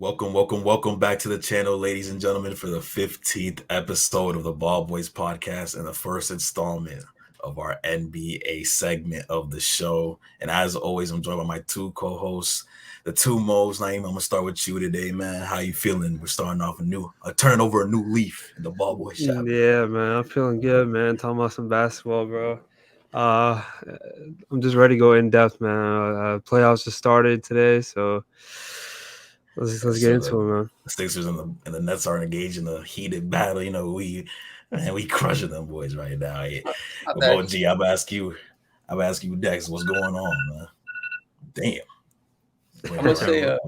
Welcome back to the channel, ladies and gentlemen, for the 15th episode of the Ball Boys podcast and the first installment of our NBA segment of the show. And as always, I'm joined by my two co-hosts, the two Mo's. Naeem, I'm gonna start with you today, man. How you feeling? We're starting off turning over a new leaf in the Ball Boys chapter. Yeah, man, I'm feeling good, man. Talking about some basketball, bro. Uh, I'm just ready to go in depth, man. Playoffs just started today, so let's get So into it, man. the Sixers and the Nets are engaged in a heated battle. You know, we crushing them boys right now. Yeah. Not But that Mo G, I'm asking you, Dex, what's going on, man? Damn. I'm gonna say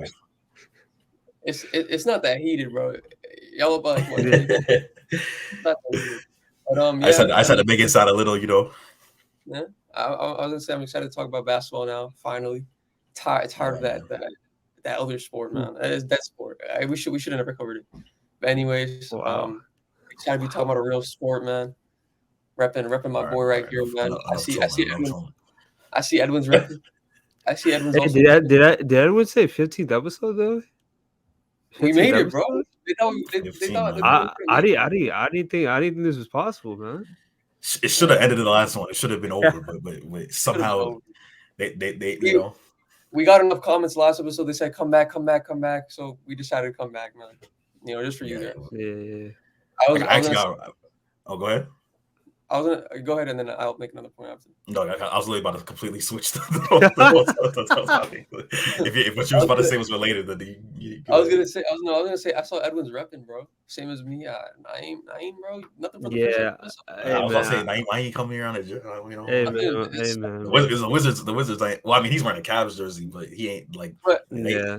it's not that heated, bro. Y'all about like what? It's not that heated. But yeah, I said to make it sound a little, you know. yeah. I was gonna say I'm excited to talk about basketball now. Finally, tired of that other sport, man. That sport. We should have never covered it. But anyways, Wow. excited to be talking about a real sport, man. Repping my boy right here, man. I see Edwin's repping. I see Edwin's Hey, also. did Edwin say 15th episode though? We 15th made it, bro. episode? They thought I didn't think this was possible, man. It should have ended in the last one. It should have been over, but somehow they you know. We got enough comments last episode. They said, come back. So we decided to come back, man. You know, just for you guys. Yeah. Go ahead. I was gonna go ahead and then I'll make another point after. No, I was really about to completely switch the topic. If what you was about to say was related, then I was gonna say I saw Edwin's repping, bro. Same as me. Naeem, bro. Nothing for the first episode. I was gonna say Naeem, why ain't coming here on it? You know, hey man. The Wizards. Well, I mean, he's wearing a Cavs jersey, but he ain't like. Yeah.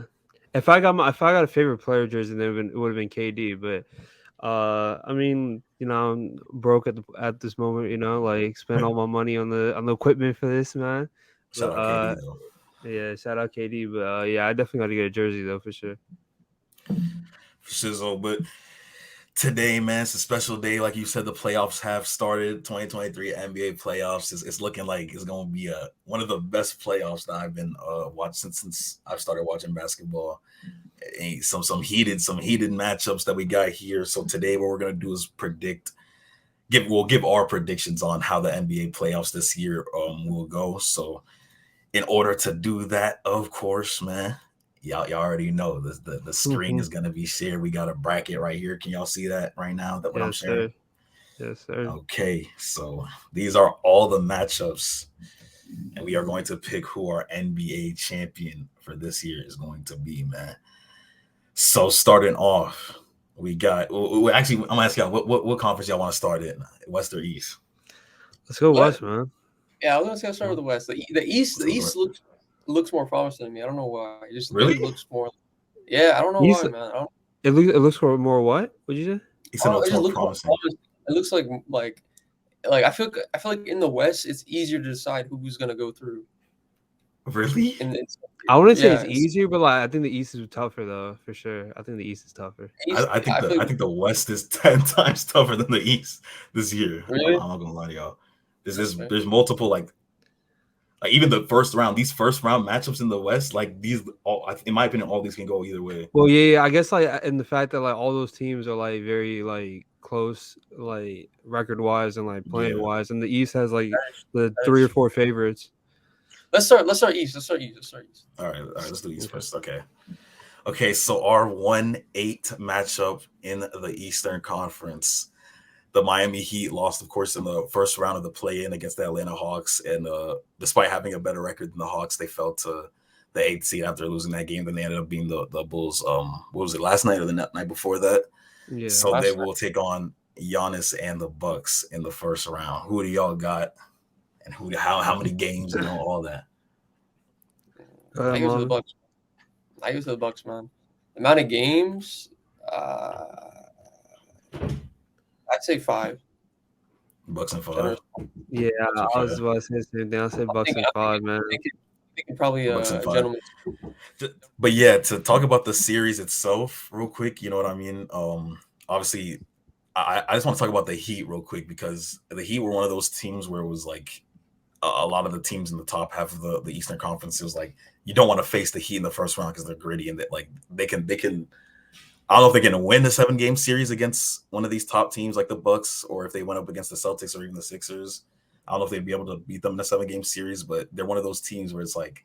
If I got a favorite player jersey, then it would have been KD. But I mean, you know, I'm broke at this moment. You know, like spend all my money on the equipment for this, man. Shout out KD though. Yeah, shout out KD. But yeah, I definitely got to get a jersey though for sure. For sure, but today, man, it's a special day. Like you said, the playoffs have started. 2023 NBA playoffs. It's looking like it's going to be one of the best playoffs that I've been watching since I've started watching basketball. Some heated matchups that we got here. So today, what we're going to do is we'll give our predictions on how the NBA playoffs this year will go. So in order to do that, of course, man, y'all already know the screen is gonna be shared. We got a bracket right here. Can y'all see that right now? That what I'm sharing? Yes, sir. Okay, so these are all the matchups, and we are going to pick who our NBA champion for this year is going to be, man. So starting off, we got. Actually, I'm gonna ask y'all what conference y'all want to start in, West or East? Let's go West, man. Yeah, I was gonna say I'll start with the West. The East looks more promising to me. I don't know why. It just really looks more. Yeah, I don't know why, man. It looks for more what? What'd you say? He said it looks more promising. It looks like I feel like in the West it's easier to decide who's gonna go through. Really? I wouldn't say it's easier, but like I think the East is tougher though, for sure. I think the East is tougher. I think the West is 10 times tougher than the East this year. Really? I'm not gonna lie to y'all. There's multiple like even the first round. These first round matchups in the West, like these, in my opinion, all these can go either way. Well, yeah, I guess like in the fact that like all those teams are like very like close, like record wise and like playing wise, and the East has like the 3 or 4 favorites. Let's start East. All right, let's do East first. Okay. So our 1-8 matchup in the Eastern Conference. The Miami Heat lost, of course, in the first round of the play-in against the Atlanta Hawks. And despite having a better record than the Hawks, they fell to the 8th seed after losing that game. Then they ended up being the Bulls. What was it, last night or the night before that? Yeah. So they will take on Giannis and the Bucks in the first round. Who do y'all got? And how many games and all that? I go to the Bucks. The Bucks, man. The amount of games, I'd say 5. Bucks and 5. Yeah, I was about to say the same thing. I'll say Bucks and 5, man. They can probably gentlemen. But yeah, to talk about the series itself real quick, you know what I mean? Obviously, I just want to talk about the Heat real quick because the Heat were one of those teams where it was like a lot of the teams in the top half of the Eastern Conference. It was like you don't want to face the Heat in the first round because they're gritty and that like they can. I don't know if they're going to win the 7-game series against one of these top teams like the Bucks, or if they went up against the Celtics or even the Sixers. I don't know if they'd be able to beat them in a 7-game series, but they're one of those teams where it's like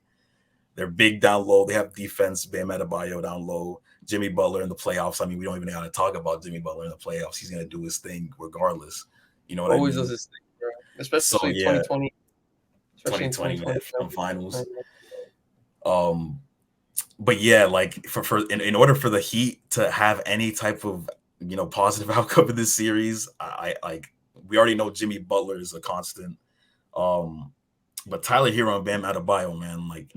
they're big down low. They have defense, Bam Adebayo down low, Jimmy Butler in the playoffs. I mean, we don't even got to talk about Jimmy Butler in the playoffs. He's going to do his thing regardless. You know what Always I mean? does this thing, bro. Especially So yeah, 2020. Especially in 2020 2020. finals. But yeah, like in order for the Heat to have any type of positive outcome in this series, I like we already know Jimmy Butler is a constant. But Tyler Hero and Bam Adebayo, man, like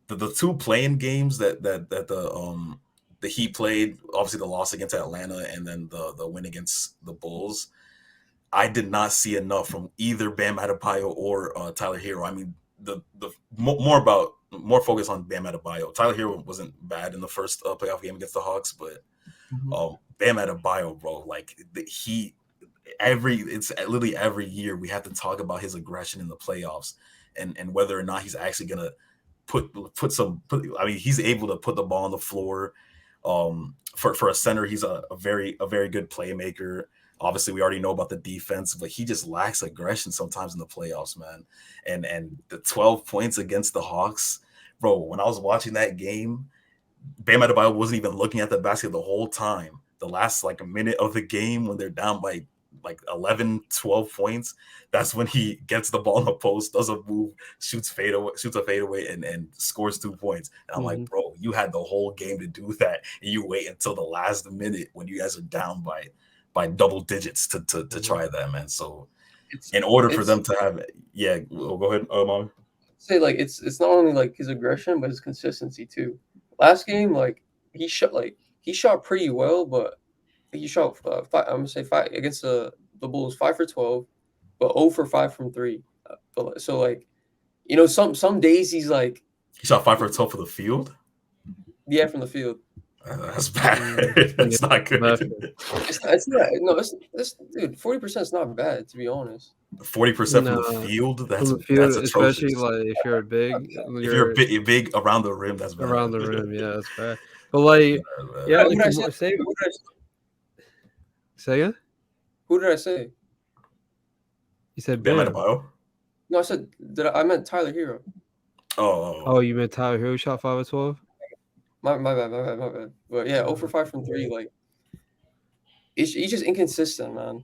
the two playing games that the Heat played, obviously the loss against Atlanta and then the win against the Bulls. I did not see enough from either Bam Adebayo or Tyler Hero. I mean, the more focus on Bam Adebayo. Tyler Hero wasn't bad in the first playoff game against the Hawks, but Bam Adebayo, bro, like it's literally every year we have to talk about his aggression in the playoffs and whether or not he's actually gonna he's able to put the ball on the floor. For a center, he's a very good playmaker. Obviously, we already know about the defense, but he just lacks aggression sometimes in the playoffs, man. And the 12 points against the Hawks, bro, when I was watching that game, Bam Adebayo wasn't even looking at the basket the whole time. The last like a minute of the game when they're down by like 11, 12 points, that's when he gets the ball in the post, does a move, shoots a fadeaway and scores 2 points. And I'm like, bro, you had the whole game to do that. And you wait until the last minute when you guys are down by double digits to try that, man. So in order for them to have go ahead, Mom. Say like it's not only like his aggression, but his consistency too. Last game, like he shot pretty well, but he shot five, I'm gonna say 5 against the Bulls, 5 for 12, but 0 for 5 from 3. So like, some days he's like he shot 5 for 12 for the field. Yeah, from the field. That's bad. That's not good. It's not. No, dude. 40% is not bad, to be honest. 40% from the field. That's atrocious. Especially like if you're big. If you're big around the rim, that's bad. Around the rim, yeah, that's bad. But like, yeah, who did I say? Say again? Who did I say? You said Bam Bam. Adebayo? No, I said I meant Tyler Hero. Oh, you meant Tyler Hero shot 5 of 12? My bad. But yeah, 0 for 5 from 3. Like, he's just inconsistent, man.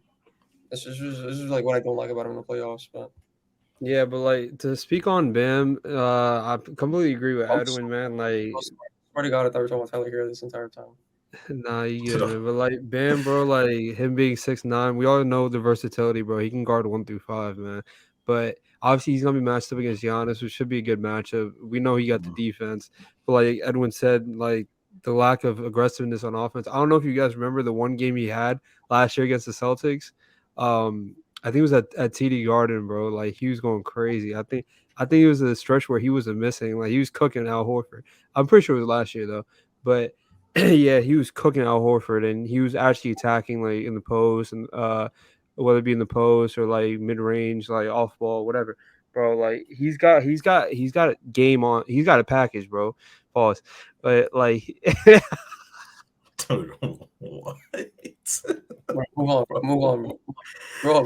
This is like what I don't like about him in the playoffs. But yeah, but like to speak on Bam, I completely agree with Edwin, man. Like, swear to God, I thought we were talking about Tyler Hero this entire time. Nah, you get it. But like Bam, bro, like him being 6'9", we all know the versatility, bro. He can guard 1 through 5, man. But obviously he's gonna be matched up against Giannis, which should be a good matchup. We know he got the defense, but like Edwin said, like the lack of aggressiveness on offense. I don't know if you guys remember the one game he had last year against the Celtics. I think it was at TD Garden, bro. Like he was going crazy. I think it was a stretch where he wasn't missing. Like he was cooking Al Horford. I'm pretty sure it was last year though, but. Yeah, he was cooking Al Horford, and he was actually attacking like in the post, and whether it be in the post or like mid range, like off ball, whatever, bro. Like he's got a game on. He's got a package, bro. Pause. But like, dude, what? Move on, bro.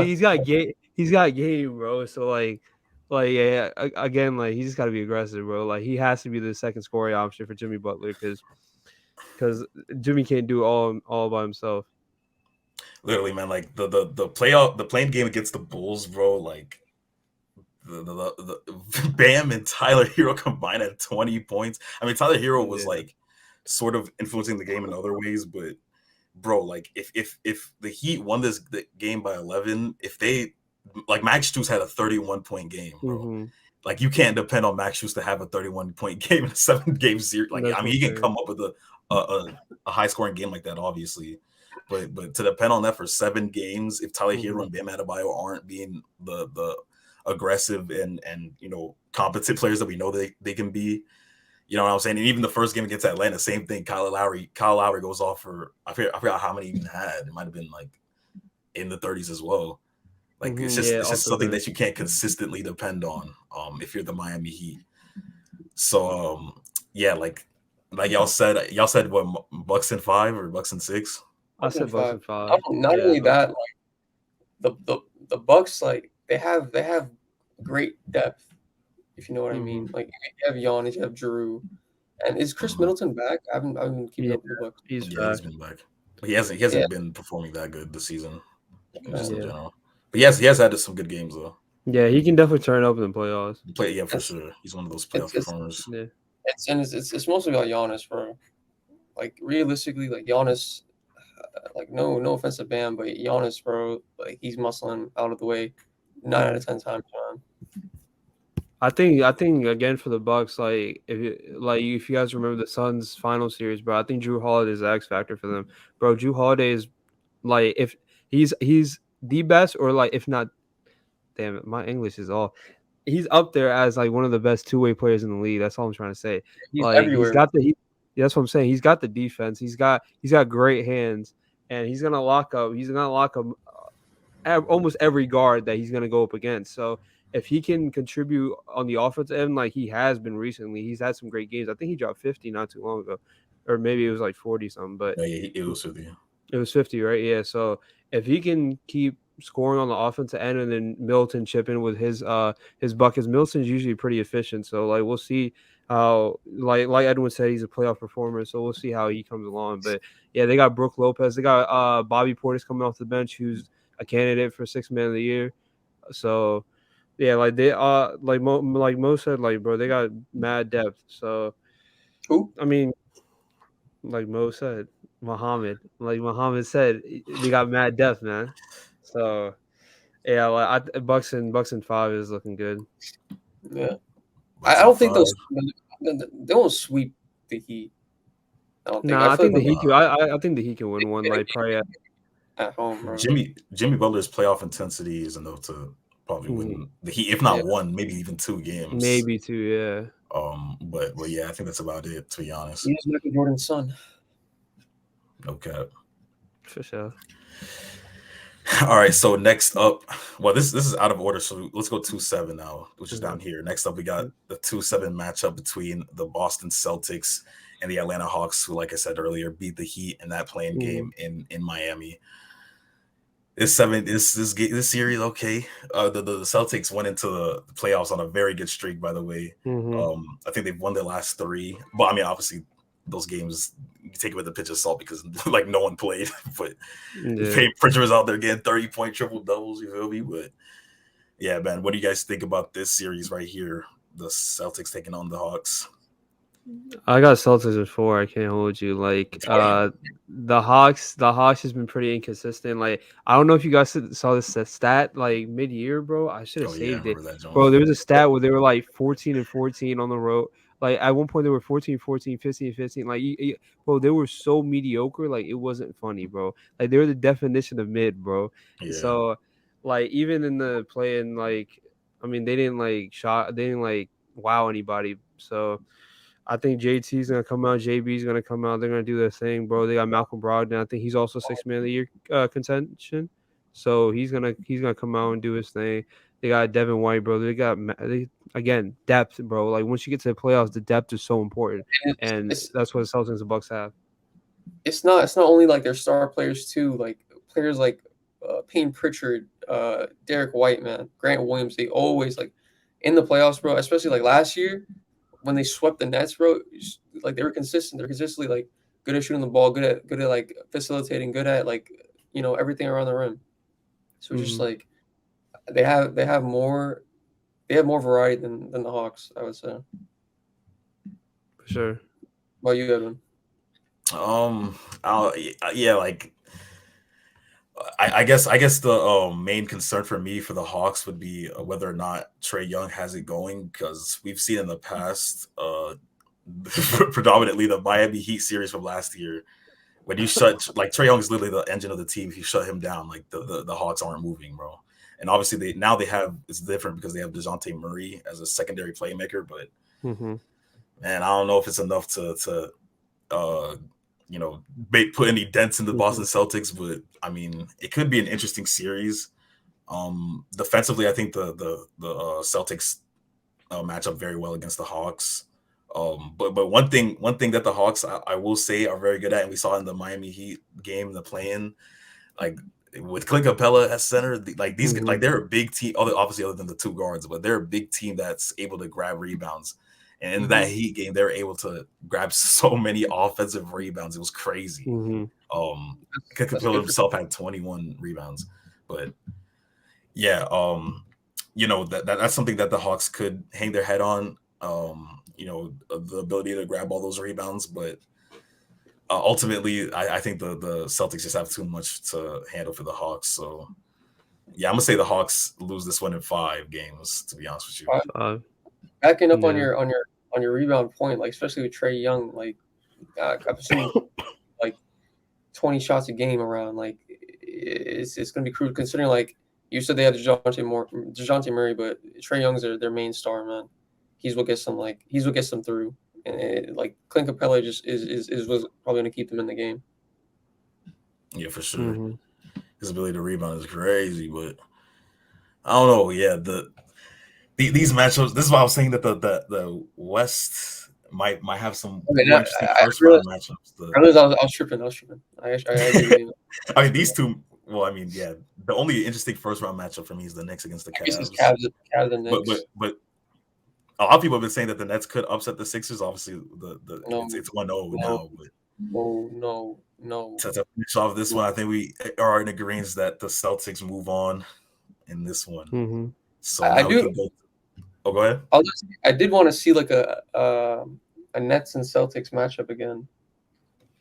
He's got game. He's got game, bro. So like yeah, again, like he just got to be aggressive, bro. Like he has to be the second scoring option for Jimmy Butler because Jimmy can't do all by himself. Literally, man. Like the playing game against the Bulls, bro. Like the Bam and Tyler Hero combined at 20 points. I mean, Tyler Hero was like sort of influencing the game in other ways, but bro, like if the Heat won this game by 11, if they like Max Strus had a 31-point game, bro. Like you can't depend on Max Strus to have a 31-point game in a 7-game series. Like I mean, he can come up with a high scoring game like that, obviously, but to depend on that for 7 games, if Tyler Hero and Bam Adebayo aren't being the aggressive and competent players that we know they can be, you know what I'm saying? And even the first game against Atlanta, same thing. Kyle Lowry goes off for I forgot how many he even had. It might have been like in the 30s as well. Like Yeah, it's just also something good. that you can't consistently depend on. If you're the Miami Heat. So yeah, like y'all said what Bucks and 5 or Bucks and 6? I Bucks in said Bucks 5. in 5. Not Yeah. only that, like the Bucks, like they have great depth, if you know what I hmm mean. Like you have Giannis, you have Drew, and is Chris Mhm. Middleton back? I haven't been keeping Yeah, up with the Bucks. he's Yeah, he's back. been back. But he Yeah, hasn't been performing that good this season, okay. just in Yeah. general. But he has had some good games though. Yeah, he can definitely turn up in the playoffs. Play yeah, for It's sure. He's one of those it's playoff it's performers. Yeah. it's mostly about Giannis, bro. Like realistically, like Giannis, like no offense to Bam, but Giannis, bro, like he's muscling out of the way 9 out of 10 times, man. I think again for the Bucks, if you guys remember the Suns final series, bro, I think Drew Holiday is the X factor for them. Bro, Drew Holiday is like if he's the best or like if not, damn it, my English is all. He's up there as like one of the best two-way players in the league. That's all I'm trying to say. He's Like he's everywhere. got that's what I'm saying. He's got the defense. He's got great hands, and he's gonna lock up. He's gonna lock up almost every guard that he's gonna go up against. So if he can contribute on the offensive end, like he has been recently, he's had some great games. I think he dropped 50 not too long ago, or maybe it was like 40 something. But Yeah, it was with you. it was 50, right? Yeah. So if he can keep scoring on the offensive end and then Milton chip in with his buckets, Milton's usually pretty efficient. So like we'll see how like Edwin said, he's a playoff performer. So we'll see how he comes along. But yeah, they got Brooke Lopez, they got Bobby Portis coming off the bench, who's a candidate for sixth man of the year. So yeah, like they like Mo said, like bro, they got mad depth. So Who? I mean, like Mo said, like Muhammad said, they got mad depth, man. So yeah, Bucks and 5 is looking good. Yeah, Bucks I and don't think 5. they won't sweep the Heat. I don't think. I Nah, I feel think the like Heat. Nah. I think the Heat can win one. they're Like probably. at home, bro. Jimmy Butler's playoff intensity is enough to probably Mhm. win the Heat, if Yeah, not one, maybe even 2 games. Maybe two. Yeah, But yeah, I think that's about it, to be honest. he's Michael Jordan's son. No cap. for sure. All right, so next up, well, this is out of order, so let's go 2-7 now, which is down Mhm. here. Next up, we got the 2-7 matchup between the Boston Celtics and the Atlanta Hawks, who, like I said earlier, beat the Heat in that playing Mhm. game in Miami. This series, okay. The Celtics went into the playoffs on a very good streak, by the way. Mhm. I think they've won their last 3. But I mean, obviously, those games you take it with a pinch of salt because like no one played. But Yeah. Pritchard was out there getting 30-point triple doubles. You feel me? But yeah, man, what do you guys think about this series right here? The Celtics taking on the Hawks. I got Celtics in 4. I can't hold you. Like the Hawks has been pretty inconsistent. Like I don't know if you guys saw this stat like mid year, bro. I should have Oh yeah, I saved it, remember that, John. bro. There was a stat where they were like 14 and 14 on the road. Like at one point they were 14, 14, 15, 15. Like bro, they were so mediocre. Like it wasn't funny, bro. Like they were the definition of mid, bro. Yeah, So like even in the play in like I mean they didn't like wow anybody. So I think JT's gonna come out, JB's gonna come out. They're gonna do their thing, bro. They got Malcolm Brogdon. I think he's also sixth man of the year contention. So he's gonna come out and do his thing. They got Devin White, bro. Again depth, bro. Like once you get to the playoffs, the depth is so important, And and that's what the Celtics and Bucks have. it's not only like their star players too. Like players like Payne Pritchard, Derek White, man, Grant Williams. They always like in the playoffs, bro. Especially like last year when they swept the Nets, bro. Like they were consistent. They're consistently like good at shooting the ball, good at like facilitating, good at like everything around the rim. So it's just Mhm, like they have more variety than the Hawks, I would say. for sure. What about you, Edwin? I'll, yeah, like I guess the main concern for me for the Hawks would be whether or not Trey Young has it going because we've seen in the past, predominantly the Miami Heat series from last year when you shut like Trey Young is literally the engine of the team. If you shut him down, like the Hawks aren't moving, bro. And obviously they have it's different because they have DeJounte Murray as a secondary playmaker, but Mhm. man, I don't know if it's enough to uh put any dents in the Boston Mhm. Celtics, but I mean, it could be an interesting series. Defensively, I think the Celtics match up very well against the Hawks. But one thing that the Hawks I will say are very good at, and we saw in the Miami Heat game, the play-in, like with Clint Capella at center, like these like they're a big team. Obviously, other than the two guards, but they're a big team that's able to grab rebounds. And in that Heat game, they were able to grab so many offensive rebounds. It was crazy. Clint Capella himself had 21 rebounds, but yeah, that's something that the Hawks could hang their head on. The ability to grab all those rebounds, but ultimately, I think the Celtics just have too much to handle for the Hawks. So, yeah, I'm gonna say the Hawks lose this one in 5 games. To be honest with you, backing up on your rebound point, like especially with Trae Young, like I've seen like 20 shots a game around. Like it's gonna be crucial considering like you said they had DeJounte Murray, but Trae Young's their main star, man. He's what gets them through. And like Clint Capella just was probably going to keep them in the game. Yeah, for sure. His ability to rebound is crazy, but I don't know. Yeah, these matchups. This is why I was saying that the West might have some interesting first round matchups. I was tripping. I I mean, these two. Well, I mean, yeah. The only interesting first round matchup for me is the Knicks against the Cavs. Cavs and Knicks. But a lot of people have been saying that the Nets could upset the Sixers. Obviously, it's 1-0 now. But no. To finish off this one, I think we are in agreement that the Celtics move on in this one. So I do. Go ahead. I did want to see like a Nets and Celtics matchup again.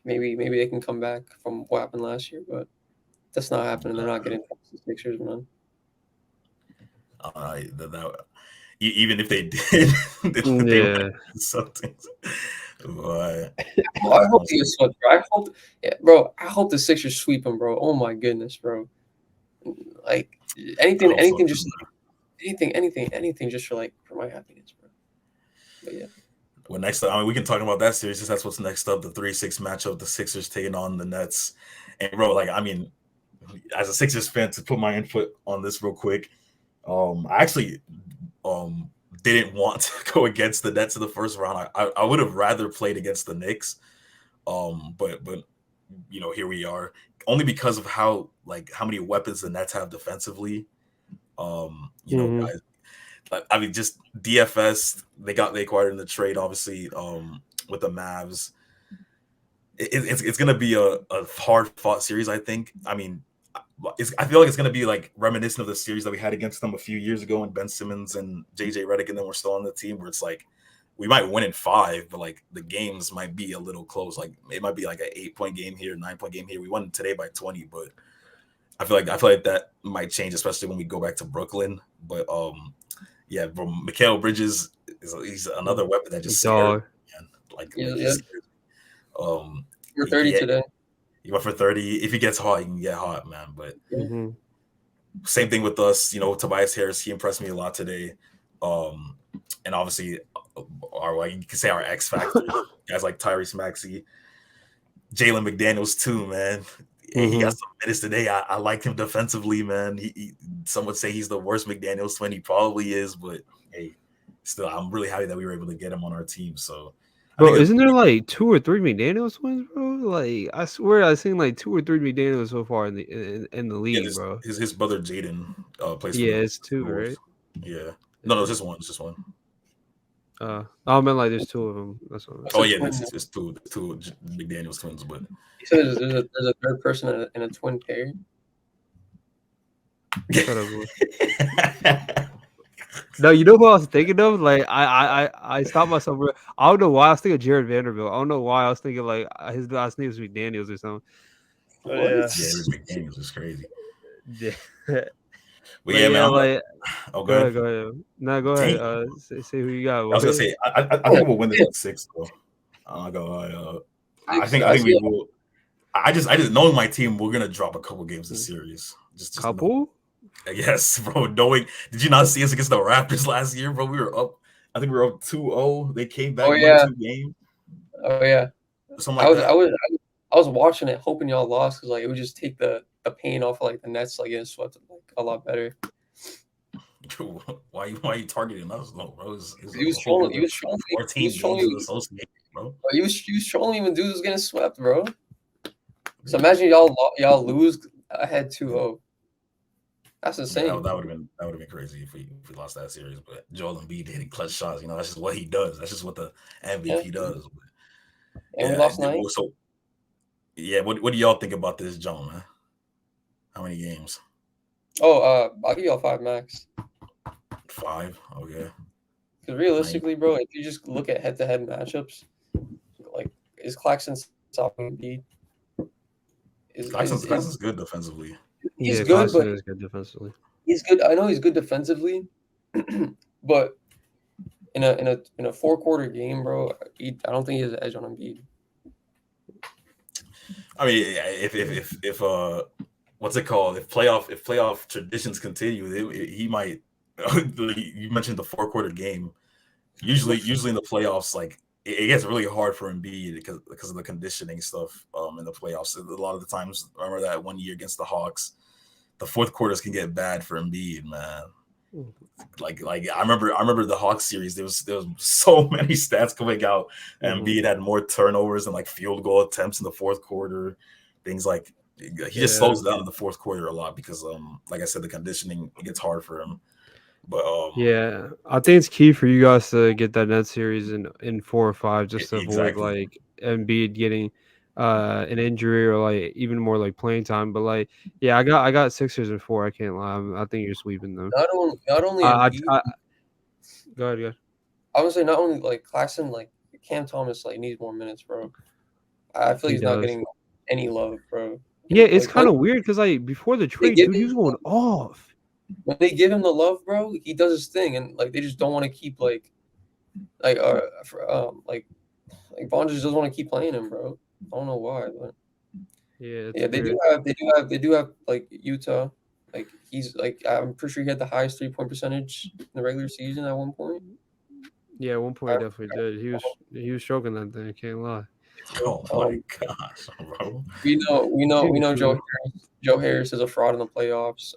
Maybe they can come back from what happened last year, but that's not happening. They're not getting the Sixers, man. Even if they did, they would the Celtics. But I hope he gets swept, bro. I hope the Sixers sweep them, bro. Oh my goodness, bro. Like anything just for my happiness, bro. But yeah. Well, next up, I mean, we can talk about that series. That's what's next up. The 3-6 matchup, the Sixers taking on the Nets. And bro, like, I mean, as a Sixers fan, to put my input on this real quick, I actually didn't want to go against the Nets in the first round. I would have rather played against the Knicks. But here we are. Only because of how many weapons the Nets have defensively. Guys, I mean, just DFS, they acquired in the trade, obviously, with the Mavs. It's going to be a hard fought series, I think. I mean, I feel like it's going to be like reminiscent of the series that we had against them a few years ago when Ben Simmons and JJ Redick and then were still on the team, where it's like we might win in 5, but like the games might be a little close. Like it might be like an 8-point game here, 9-point game here. We won today by 20, but I feel like that might change, especially when we go back to Brooklyn. But yeah, bro, Mikal Bridges he's another weapon that just scared, man. Like, we're 30 today. He went for 30. If he gets hot, he can get hot, man. But same thing with us. Tobias Harris, he impressed me a lot today. And obviously, you can say our X factor guys like Tyrese Maxey, Jalen McDaniels too, man. He got some minutes today. I like him defensively, man. Some would say he's the worst McDaniels twin. He probably is, but hey, still, I'm really happy that we were able to get him on our team. So, bro, isn't there like 2 or 3 McDaniels twins, bro? Like, I swear I've seen like 2 or 3 McDaniels so far in the league, bro. His brother Jaden plays. Yeah, it's 2, right? Yeah. No, it's just one. It's just one. I meant like there's 2 of them. That's what. Oh yeah, it's two McDaniels twins, but you said there's a third person in a twin pair. Shut up, boy. No, you know who I was thinking of? Like I stopped myself. I don't know why I was thinking Jared Vanderbilt. I don't know why I was thinking like his last name is McDaniels or something. Yeah, McDaniels is crazy. Yeah. But yeah, man. Like, go ahead. No, go ahead. Say who you got. I was gonna say I think we'll win this in 6. Though. I think we will. I just knowing my team, we're gonna drop a couple games this series. Just couple. Yes, bro. Did you not see us against the Raptors last year, bro? We were up. I think we were up 2-0. They came back. Oh yeah. 2 games. Oh yeah. Something like that. I was watching it, hoping y'all lost because like it would just take the pain off of, like the Nets like getting swept. Like, a lot better. Why you targeting us, though, bro? It's He was a whole trolling. He other was trolling. 14 He was games of trolling. association, bro. He was trolling when dudes was getting swept, bro. So imagine y'all lose ahead 2-0. That's Yeah, insane. that would have been crazy if we lost that series. But Joel Embiid hitting clutch shots, that's just what he does. That's just what the MVP Yeah. does. But, And we yeah, lost 9. so yeah, what do y'all think about this, John? Man? How many games? Oh, I'll give y'all 5 max. 5. Okay. Because realistically, bro, if you just look at head-to-head matchups, like is Claxton stopping Embiid? Claxton's good defensively. He's Yeah, good, Claxton but is good defensively. he's good. I know he's good defensively, but in a 4-quarter game, bro, I don't think he has an edge on Embiid. I mean, if what's it called? If playoff traditions continue, he might. You mentioned the 4-quarter game. Usually in the playoffs, like it gets really hard for Embiid because of the conditioning stuff in the playoffs. A lot of the times, remember that one year against the Hawks, the fourth quarters can get bad for Embiid, man. Like I remember the Hawks series. There was so many stats coming out. Embiid had more turnovers and like field goal attempts in the fourth quarter. Things like he just slows down in the fourth quarter a lot because like I said, the conditioning gets hard for him. But yeah, I think it's key for you guys to get that net series in 4 or 5 just to avoid exactly. like Embiid getting an injury or like even more like playing time. But like, yeah, I got Sixers in 4. I can't lie. I think you're sweeping them. Not only Embiid. Go ahead. I would say not only like Claxton, like Cam Thomas, like needs more minutes, bro. I feel he's not getting any love, bro. Yeah, it's like, kind of weird because like before the trade, dude, he was going off. When they give him the love, bro, he does his thing, and like they just don't want to keep like Bond just doesn't want to keep playing him, bro. I don't know why, but yeah, they do have like Utah. Like he's like I'm pretty sure he had the highest 3-point percentage in the regular season at one point. Yeah, at one point he definitely did. He was stroking that thing. Can't lie. Oh my gosh, bro. We know Joe Harris is a fraud in the playoffs.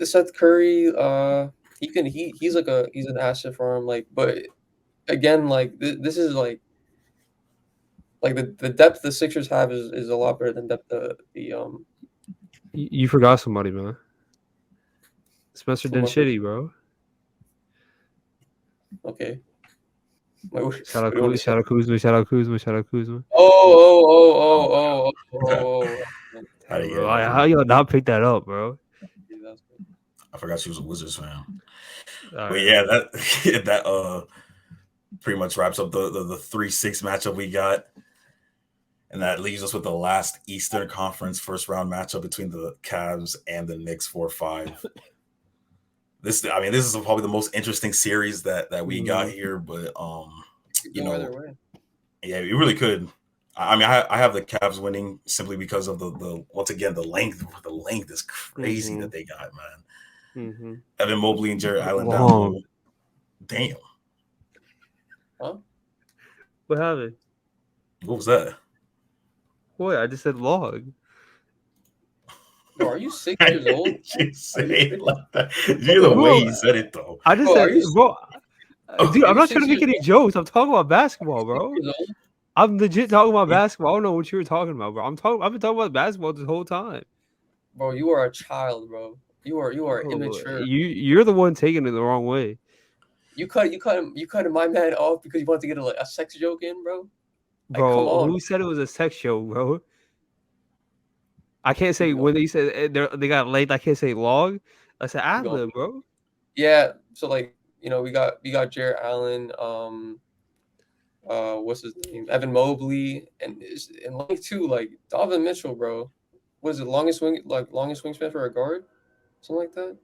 Seth Curry, he's an asset for him. Like, but again, like this is like the depth the Sixers have is a lot better than depth the. You forgot somebody, man. Spencer Dinwiddie, bro. Okay. Shout out Kuzma. Oh. How you not pick that up, bro? I forgot she was a Wizards fan. But yeah, that pretty much wraps up the 3-6 matchup we got. And that leaves us with the last Eastern Conference first round matchup between the Cavs and the Knicks 4-5. This is probably the most interesting series that we got here, but yeah, we really could. I mean, I have the Cavs winning simply because of the once again the length. The length is crazy that they got, man. Evan Mobley and Jared Allen down low. Damn. Huh? What happened? What was that? Boy, I just said log. Bro, are you 6 years old? You say it like that. You're the way you said it, though. I just said, bro. Dude, I'm not trying to make any jokes. I'm talking about basketball, bro. I'm legit talking about basketball. I don't know what you were talking about, bro. I've been talking about basketball this whole time. Bro, you are a child, bro. You are immature. You're the one taking it the wrong way. You cut my man off because you want to get a sex joke in, bro. Bro, come on. Who said it was a sex show, bro? I can't say when they said they got late. I can't say log. I said ad-lib, bro. Yeah, so like we got Jared Allen, what's his name, Evan Mobley, and like too like Donovan Mitchell, bro. Was it longest wingspan for a guard, something like that?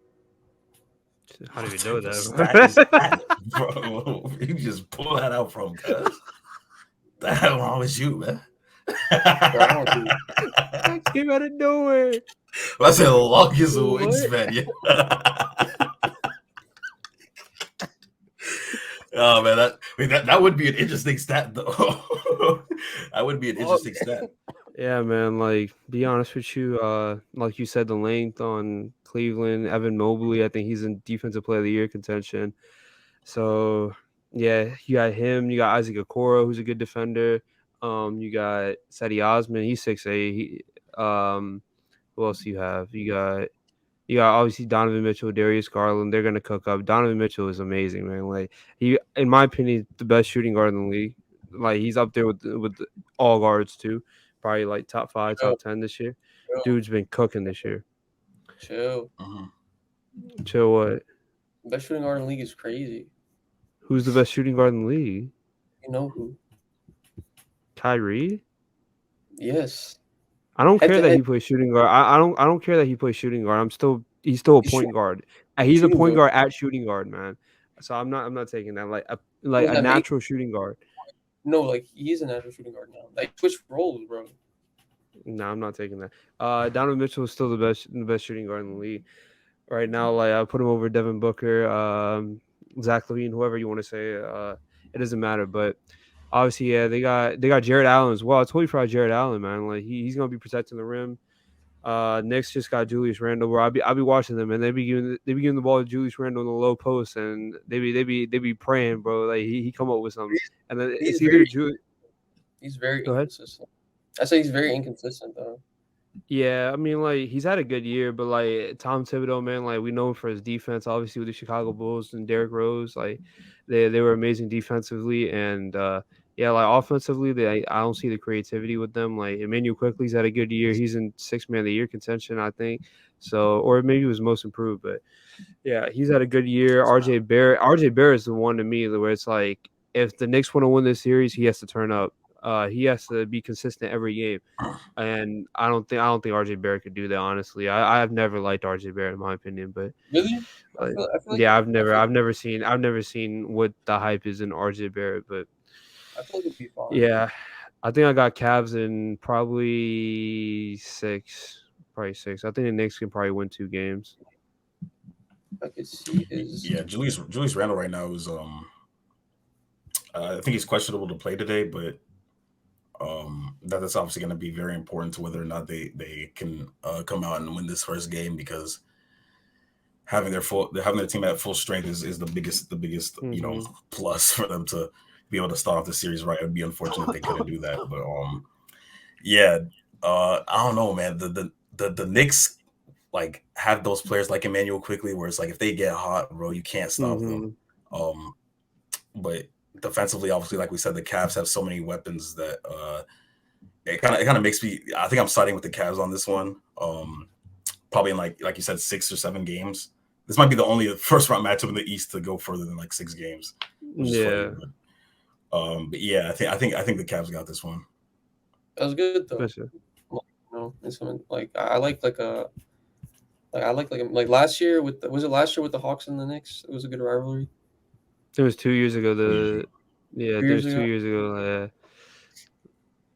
How do you know that, bro? You just pull that out from cuz. The hell wrong with you, man? That came out of nowhere. Well, I said longest wingspan, yeah. Oh man, that would be an interesting stat though. That would be an interesting stat. Yeah, man. Like, be honest with you. Like you said, the length on Cleveland, Evan Mobley. I think he's in Defensive Player of the Year contention. So yeah, you got him. You got Isaac Okoro, who's a good defender. You got Seti Osman. He's 6'8". Who else do you have? You got obviously Donovan Mitchell, Darius Garland. They're gonna cook up. Donovan Mitchell is amazing, man. Like he, in my opinion, the best shooting guard in the league. Like he's up there with all guards too. Probably like top 5, Chill, top 10 this year. chill, Dude's been cooking this year. chill. Mhm. Chill what? Best shooting guard in the league is crazy. Who's the best shooting guard in the league? You know who? Kyrie? Yes. I don't Head care to that head, he plays shooting guard. I don't care that he plays shooting guard. He's still a he's point guard. He's a shooting point guard. guard at shooting guard, man. So I'm not taking that like No, a that made natural shooting guard. no, like he's a natural shooting guard now. Like switch roles, bro. No, I'm not taking that. Donovan Mitchell is still the best shooting guard in the league right now. Like I put him over Devin Booker, Zach LaVine, whoever you want to say. It doesn't matter. But obviously, yeah, they got Jared Allen as well. I totally forgot Jared Allen, man. Like he's gonna be protecting the rim. Knicks just got Julius Randle. Where I'll be watching them, and they be giving the ball to Julius Randle in the low post, and they be praying, bro. Like he come up with something, and then He's it's either very Julius. he's very Go ahead. inconsistent. I say he's very inconsistent though. Yeah, I mean, like he's had a good year, but like Tom Thibodeau, man, like we know him for his defense. Obviously, with the Chicago Bulls and Derrick Rose, like they were amazing defensively, and yeah, like offensively, I don't see the creativity with them. Like Emmanuel Quickly's had a good year. He's in Sixth Man of the Year contention, I think. So, or maybe he was most improved, but yeah, he's had a good year. RJ Barrett is the one to me where it's like if the Knicks want to win this series, he has to turn up. He has to be consistent every game. And I don't think RJ Barrett could do that. Honestly, I've never liked RJ Barrett in my opinion, but Really? I feel like yeah, I I've never seen what the hype is in RJ Barrett, but feel like it'd be fine. yeah, I think I got Cavs in probably six. I think the Knicks can probably win 2 games. I could see his. Yeah, Julius Randle right now is I think he's questionable to play today, but that's obviously going to be very important to whether or not they can come out and win this first game because having their team at full strength is the biggest Hmm. plus for them to be able to start off the series right. It would be unfortunate if they couldn't do that, but yeah, I don't know, man. The Knicks like have those players like Emmanuel quickly, where it's like if they get hot, bro, you can't stop them. Hmm. Um, but defensively, obviously, like we said, the Cavs have so many weapons that it kind of makes me. I think I'm siding with the Cavs on this one. Probably in like you said, 6 or 7 games. This might be the only first round matchup in the East to go further than like 6 games, which is funny. Yeah, But yeah, I think the Cavs got this one. That was good though. especially. It's something like I like last year was it last year with the Hawks and the Knicks? It was a good rivalry. It was 2 years ago. Yeah. Yeah, 2 years there's ago. 2 years ago. Yeah.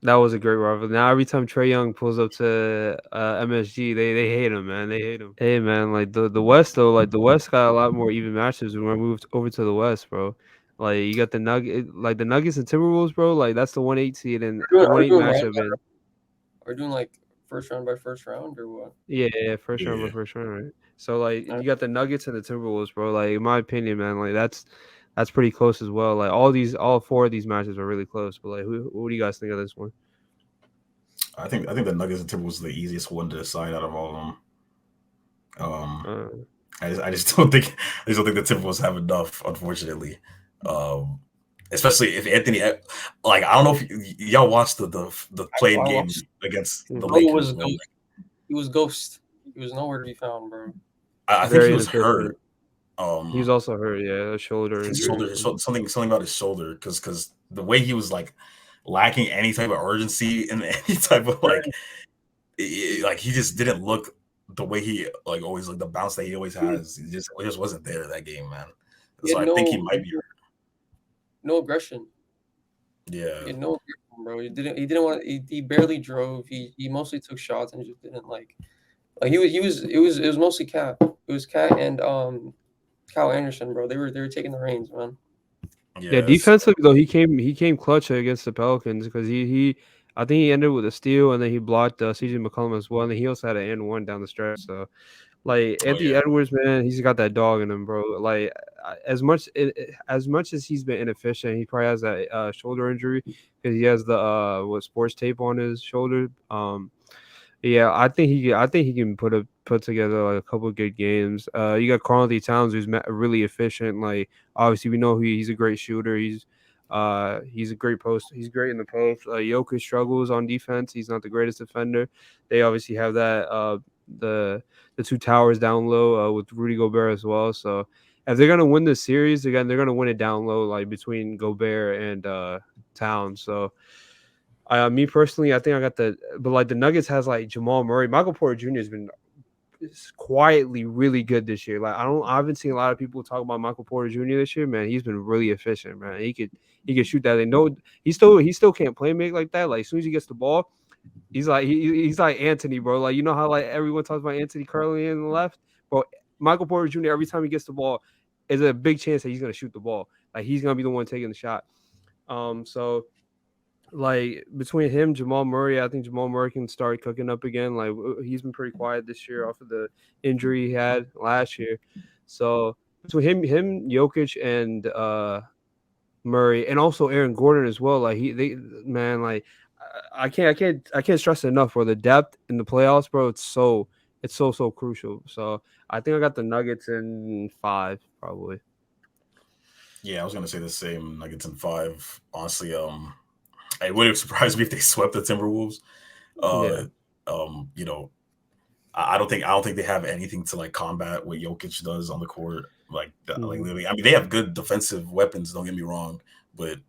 That was a great rivalry. Now every time Trey Young pulls up to MSG, they hate him, man. They hate him. Hey, man, like the West though, like the West got a lot more even matches when we moved over to the West, bro. Like you got the Nuggets and Timberwolves, bro. Like that's the 1-8 seed and Are we 1-8 doing round? matchup, and Are we doing like first round by first round or what? yeah, first round by Yeah. first round, right? So like Uh, you got the Nuggets and the Timberwolves, bro. Like in my opinion, man, like that's pretty close as well. Like all 4 of these matches are really close. But like, what do you guys think of this one? I think the Nuggets and Timberwolves is the easiest one to decide out of all of them. Um, Uh, I just don't think the Timberwolves have enough, unfortunately. Um, Especially if Anthony, like I don't know if y'all watched the playing I game watched. against the Mhm. Bro Lakers, was bro. ghost. He was ghost. He was nowhere to be found, bro. I think he Very was inconsistent. hurt. He was also hurt, yeah, a shoulder His injury or shoulder, something. something about his shoulder, because the way he was like lacking any type of urgency and any type of like he just didn't look the way he like always like the bounce that he always has. It just wasn't there that game, man. He So had I think he might be. no aggression. Yeah, He had no aggression, bro. He didn't want. He barely drove. He mostly took shots and just didn't like it was mostly Cat. It was Cat and Kyle Anderson, bro. They were taking the reins, man. Yeah, yes, defensively though, he came clutch against the Pelicans because he I think he ended with a steal, and then he blocked CJ McCollum as well, and then he also had an and one down the stretch. So, like Oh Anthony yeah, Edwards, man, he's got that dog in him, bro. Like as much as he's been inefficient, he probably has that shoulder injury because he has the sports tape on his shoulder. Yeah, I think he can put together like a couple of good games. You got Karl-Anthony Towns, who's really efficient. Like obviously, we know he's a great shooter. He's a great post. He's great in the post. Jokic struggles on defense. He's not the greatest defender. They obviously have that the two towers down low with Rudy Gobert as well. So if they're gonna win this series again, they're gonna win it down low, like between Gobert and Towns. So. Me personally, I think I got but like the Nuggets has like Jamal Murray. Michael Porter Jr. has been quietly really good this year. Like I haven't seen a lot of people talk about Michael Porter Jr. this year. Man, he's been really efficient. Man, he could shoot that. They know he still can't play make like that. Like as soon as he gets the ball, he's like Anthony, bro. Like you know how like everyone talks about Anthony curling in the left, bro. Michael Porter Jr. every time he gets the ball, is a big chance that he's gonna shoot the ball. Like he's gonna be the one taking the shot. So like between him, Jamal Murray, I think Jamal Murray can start cooking up again. Like he's been pretty quiet this year off of the injury he had last year. So between him, Jokic, and Murray, and also Aaron Gordon as well. Like they man, like I can't stress it enough. For the depth in the playoffs, bro, it's so crucial. So I think I got the Nuggets in 5 probably. yeah. I was gonna say the same. Nuggets in 5. Honestly, it would have surprised me if they swept the Timberwolves. Yeah. Uh, you know, I don't think they have anything to like combat what Jokic does on the court. Like, like Mm-hmm. literally, I mean, they have good defensive weapons. Don't get me wrong, but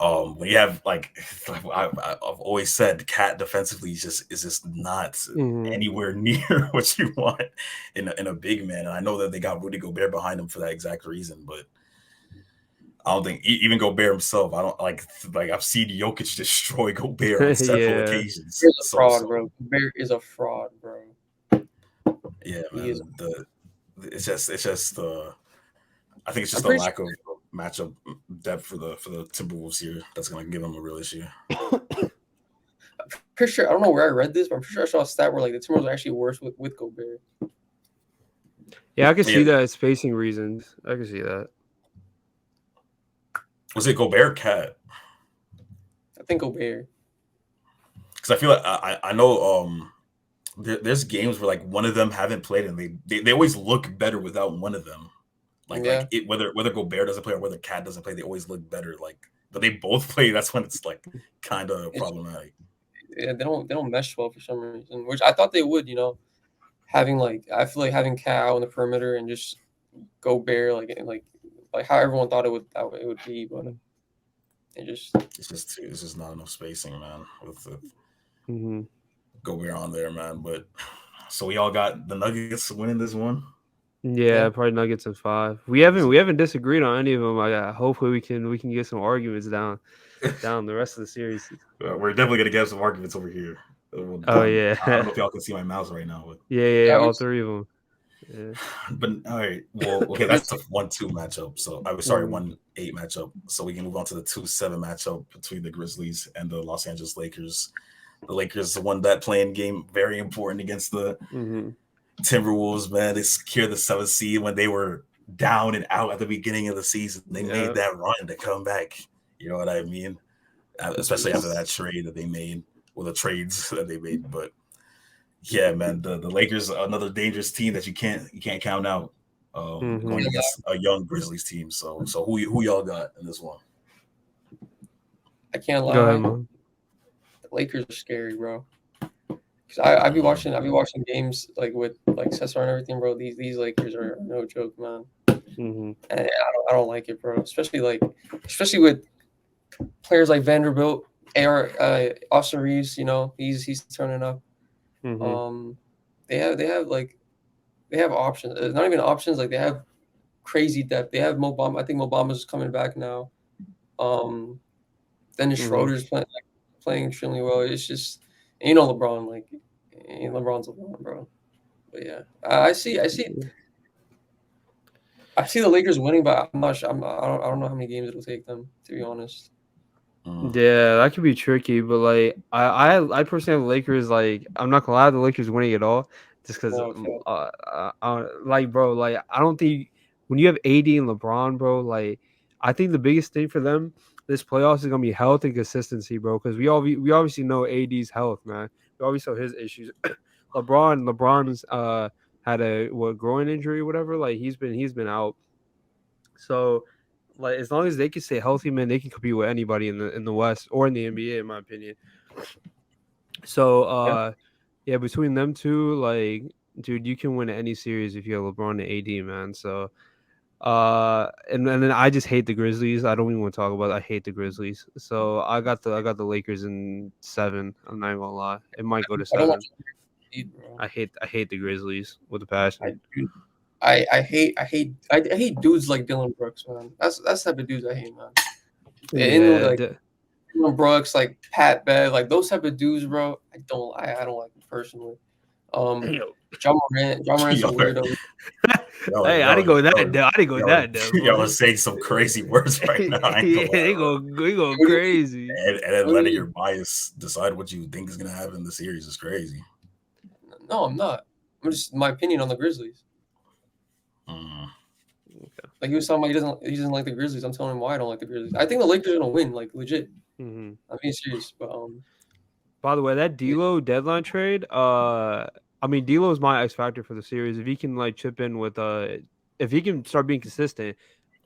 when you have like, like I've always said, Cat defensively is just not Mm-hmm. anywhere near what you want in a big man. And I know that they got Rudy Gobert behind him for that exact reason, but I don't think even Gobert himself. I don't like I've seen Jokic destroy Gobert on several Yeah. occasions. He's a fraud, So bro. Bear is a fraud, bro. yeah, He is. man. It's just I think it's I'm just a pretty sure. lack of matchup depth for the Timberwolves here that's going to give them a real issue. Pretty sure. I don't know where I read this, but I'm pretty sure I saw a stat where like the Timberwolves are actually worse with Gobert. Yeah, I can Yeah, see that spacing reasons. I can see that. was it Gobert or Cat? I think Gobert. Because I feel like I know there's games where like one of them haven't played and they always look better without one of them. Yeah. Whether Gobert doesn't play or whether Cat doesn't play, they always look better. Like, but they both play. That's when it's like kind of It's, problematic. yeah, they don't mesh well for some reason, which I thought they would. Having like I feel like having Cat out on the perimeter and just Gobert like how everyone thought it would be, but it just It's just not enough spacing, man. With Mm-hmm. Gobert on there, man. But so we all got the Nuggets winning this one. Yeah, yeah. probably Nuggets in 5. We haven't disagreed on any of them. Hopefully we can get some arguments down the rest of the series. We're definitely gonna get some arguments over here. Oh I don't yeah, know if y'all can see my mouse right now, yeah, Yeah, all three of them. Yeah. but all right. Well, okay, that's a 1-2 matchup. So I was sorry, Mhm. 1-8 matchup. So we can move on to the 2-7 matchup between the Grizzlies and the Los Angeles Lakers. The Lakers won that playing game, very important against the Mhm. Timberwolves. Man, they secured the 7th seed when they were down and out at the beginning of the season. They made Yeah. that run to come back. You know what I mean? Especially after that trade that they made, or the trades that they made. But yeah, man, the Lakers are another dangerous team that you can't count out. Going Mhm. against a young Grizzlies team. So who y'all got in this one? I can't Go ahead, lie. man. The Lakers are scary, bro. Cause I be Mhm. watching games like with like Cesar and everything, bro. These Lakers are no joke, man. Mhm. And I don't like it, bro. Especially with players like Vanderbilt, Austin Reeves. He's turning up. Mhm. Um, they have options. Not even options. Like they have crazy depth. They have Mobama. I think Mobama's coming back now. Um, Dennis Mhm. Schroeder's playing extremely well. It's just LeBron. LeBron's LeBron, bro. But yeah, I see the Lakers winning, but I'm not sure. I don't know how many games it'll take them, to be honest. Yeah, that could be tricky, but like I personally have the Lakers. Like I'm not gonna lie, the Lakers winning it all, just because Okay. like bro, like I don't think when you have AD and LeBron, bro, like I think the biggest thing for them this playoffs is gonna be health and consistency, bro. Because we obviously know AD's health, man. We obviously know his issues. LeBron's had a groin injury, or whatever. Like he's been out. So, like, as long as they can stay healthy, man, they can compete with anybody in the West or in the NBA, in my opinion. So, Yeah. yeah, between them two, like, dude, you can win any series if you have LeBron and AD, man. So, and then I just hate the Grizzlies. I don't even want to talk about it. I hate the Grizzlies. So I got the Lakers in 7. I'm not even gonna lie. It might go to I don't want 7. to eat, bro. I hate the Grizzlies with a I passion. do. I hate dudes like Dylan Brooks, man. That's the type of dudes I hate, man. And Yeah, like Dylan Brooks, like Pat Bev, like those type of dudes, bro. I don't like them personally. Um, yo, John Morant's a Y'all are, weirdo. hey, I y'all, didn't go that. y'all, I didn't go y'all, that dumb, y'all are bro. saying some crazy words right now. I ain't Yeah, gonna lie, bro. they go What do you mean? crazy. And then What do you letting mean? your bias decide what you think is gonna happen in the series is crazy. No, I'm not. I'm just my opinion on the Grizzlies. Mm. Like he was talking about he doesn't like the Grizzlies. I'm telling him why I don't like the Grizzlies. I think the Lakers are gonna win, like legit. Hmm. I'm being serious, but By the way, that D'Lo deadline trade, I mean D'Lo is my X factor for the series. If he can like chip in with if he can start being consistent,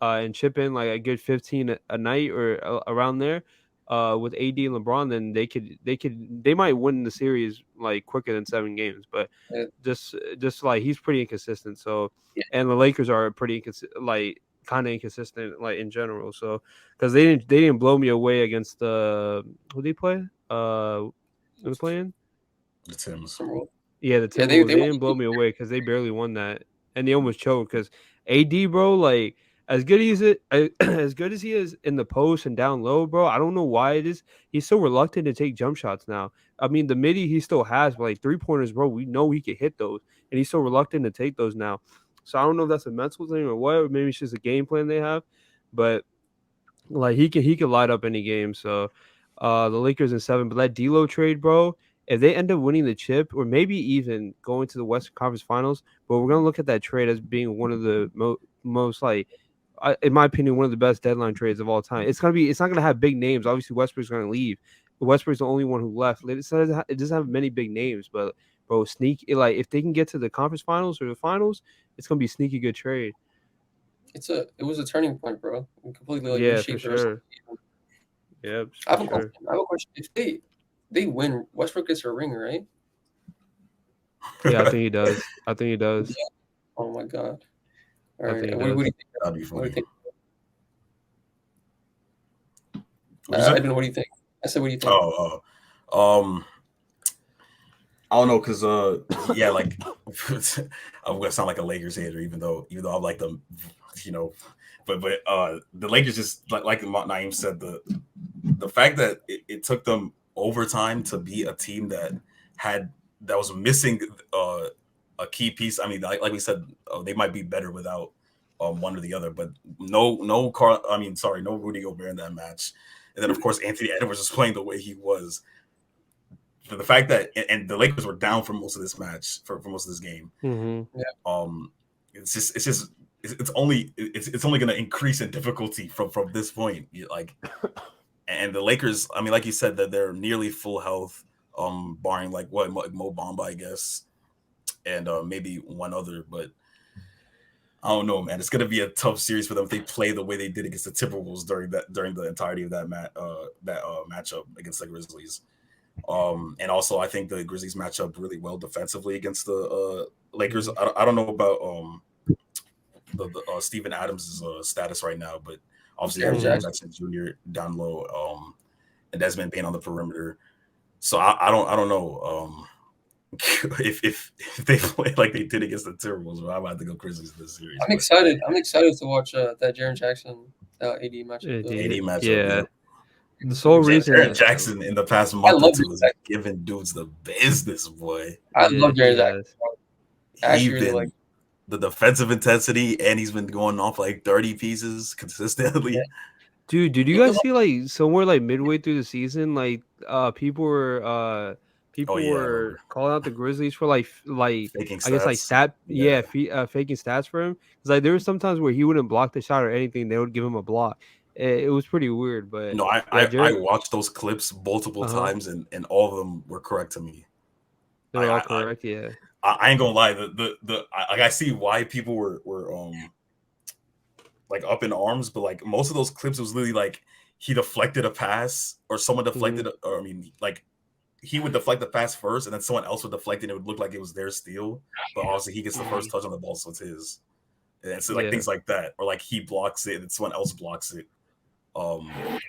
and chip in like a good 15 a night or around there, with AD and LeBron, then they might win the series like quicker than 7 games. But uh, just like he's pretty inconsistent. So, yeah, and the Lakers are pretty like kind of inconsistent like in general. So because they didn't blow me away against the who they play who they playing? The Tims. Timberwolves. Yeah, the Yeah, they Timberwolves. they They won didn't the blow me away because they barely won that, and they almost choked. Because AD, bro, like as good as as good as he is in the post and down low, bro. I don't know why it is. He's so reluctant to take jump shots now. I mean, the midi he still has, but like 3-pointers, bro. We know he can hit those, and he's so reluctant to take those now. So I don't know if that's a mental thing or what. Or maybe it's just a game plan they have, but like he can light up any game. So the Lakers in 7. But that D'Lo trade, bro, if they end up winning the chip or maybe even going to the Western Conference Finals, but we're gonna look at that trade as being one of the most like in my opinion, one of the best deadline trades of all time. It's not gonna have big names. Obviously, Westbrook's gonna leave. Westbrook's the only one who left. It doesn't have many big names, but bro, like if they can get to the conference finals or the finals, it's gonna be a sneaky good trade. it was a turning point, bro. It completely like Yeah, for reshaped the rest of sure. the season. Yeah, I for have a sure. question. I have a question. If they win, Westbrook gets a ring, right? Yeah, I think he does. I think he Yeah. does. Oh my god. All I right. think he What do does. you think? That'd be What do you funny. think? What'd you say? Edmund, what do you think? I said, what do you think? Oh. I don't know, cause yeah, like I'm gonna sound like a Lakers hater, even though I like them, you know, but the Lakers just like Naeem said, the fact that it took them overtime to be a team that was missing a key piece. I mean, like we said, they might be better without one or the other, but no Carl. I mean, sorry, no Rudy Gobert in that match, and then of course Anthony Edwards was playing the way he was. For the fact that and the Lakers were down for most of this match for most of this game, Hmm. Yeah. um, it's only going to increase in difficulty from this point. Like, and the Lakers, I mean, like you said, that they're nearly full health, barring like Mo Bamba, I guess, and maybe one other, but I don't know, man. It's gonna be a tough series for them if they play the way they did against the Timberwolves during the entirety of that matchup against the Grizzlies. And also I think the Grizzlies match up really well defensively against the Lakers. I don't know about the Steven Adams' status right now, but obviously they Jaron have Jaren Hmm. Jackson. Jackson Jr. down low, and Desmond Bain on the perimeter. So I don't know if they play like they did against the Timberwolves, but I'm about to go Grizzlies this series. I'm But excited. I'm excited to watch that Jaron Jackson AD matchup though. AD. AD matchup, Yeah. yeah. The sole reason. Jaren Jackson in the past I month or love two Jaron has been Jackson. giving dudes the business, boy. I Yeah, love he Jaron Jackson. has. I He actually really like. been the defensive intensity, and he's been going off like 30 pieces consistently. Dude, did you Think guys about see like somewhere like midway through the season, like people were Oh yeah, I remember calling out the Grizzlies for like faking I guess like stats. yeah, Yeah. faking stats for him because like there were some times where he wouldn't block the shot or anything, they would give him a block. It was pretty weird, but No, yeah, I Jared, watched those clips multiple uh-huh, times, and all of them were correct to me. they I were all I, correct, yeah. I ain't gonna lie. I see why people were like up in arms, but like most of those clips was literally like he deflected a pass or someone Hmm. deflected, or I mean, like he would deflect the pass first, and then someone else would deflect it. And it would look like it was their steal, but obviously he gets the Hmm. first touch on the ball, so it's his. And so like Yeah. things like that, or like he blocks it and someone else blocks it,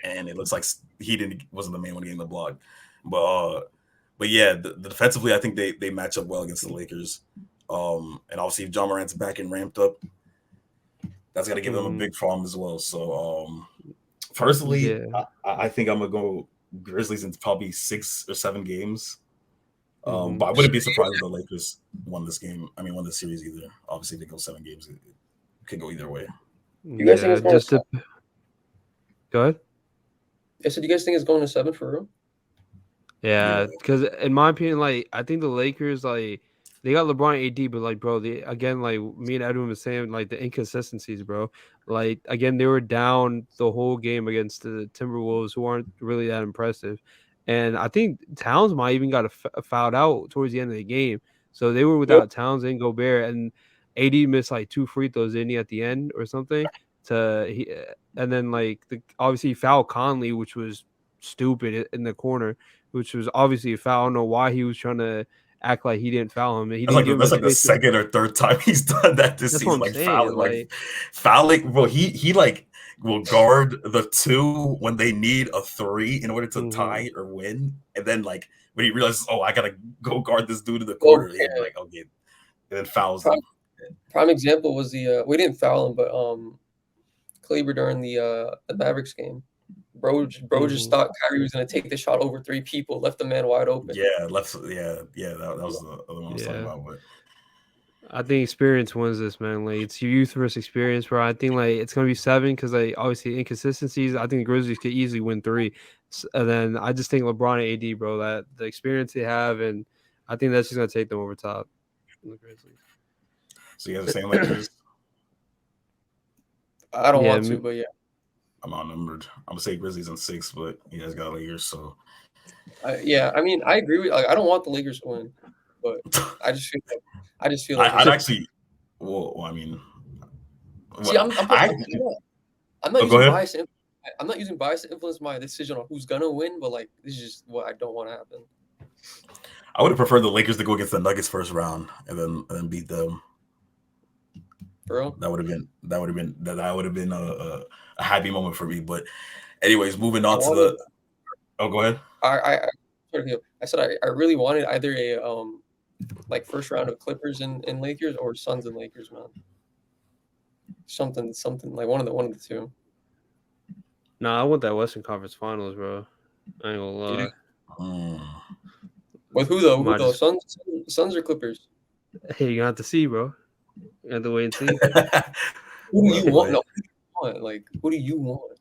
and it looks like he wasn't the main one getting the block, but yeah, defensively I think they match up well against the Lakers, and obviously if John Morant's back and ramped up, that's gonna give them a Hmm. big problem as well. So personally, Yeah. I think I'm gonna go Grizzlies in probably 6 or 7 games. Hmm. But I wouldn't be surprised if the Lakers won this game. I mean, won the series either. Obviously, if they go 7 games, it could go either way. you guys think Yeah, it's going to just to 7? go ahead. I said, you guys think it's going to 7 for real? Yeah, Yeah, because in my opinion, like I think the Lakers, like they got LeBron, AD, but like bro, they again, like me and Edwin was saying, like the inconsistencies, bro. Like again, they were down the whole game against the Timberwolves, who aren't really that impressive, and I think Towns might even got fouled out towards the end of the game, so they were Yep. without Towns and Gobert, and AD missed like 2 free throws, didn't he, at the end or something? And then like obviously he fouled Conley, which was stupid in the corner, which was obviously a foul. I don't know why he was trying to act like he didn't foul him. He didn't give him that's the like the space to. second or third time he's done that this That's what season. I'm Like saying. fouling, bro. He like will guard the two when they need a three in order to Mhm. tie or win, and then like when he realizes, oh, I gotta go guard this dude in the Well, corner, he'll be like, okay, and then fouls prime, them. prime example was we didn't foul him, but Kleber during the Mavericks game. Bro just Mhm. thought Kyrie was gonna take the shot over 3 people, left the man wide open. Yeah, yeah. That was the other one I was talking Yeah. about. But I think experience wins this, man. Like it's your youth versus experience, bro. I think like it's gonna be 7 because like obviously inconsistencies. I think the Grizzlies could easily win 3, and then I just think LeBron and AD, bro, that the experience they have, and I think that's just gonna take them over top. The Grizzlies. so you guys are saying Lakers. I don't Yeah, want to, but yeah. I'm outnumbered. I'm gonna say Grizzlies in 6, but you guys got Lakers, so Yeah, I mean, I agree with like I don't want the Lakers to win, but I just feel like I'd it's actually. Well, I mean, see, well, I I'm not oh, go using ahead. bias. I'm not using bias to influence my decision on who's gonna win, but like this is just what I don't want to happen. I would have preferred the Lakers to go against the Nuggets first round and then beat them. Bro, That would have been a happy moment for me. But anyways, moving I on to wanted the. Oh, go ahead. I said I really wanted either a like first round of Clippers and Lakers or Suns and Lakers, man. Something like one of the two. nah, I want that Western Conference Finals, bro. I ain't gonna You do? lie. Mm. With who though? Who Might though? just Suns or Clippers? hey, you have to see, bro. You have to wait and see. Who do you Well, want? wait. No, who do you want? Like who do you want?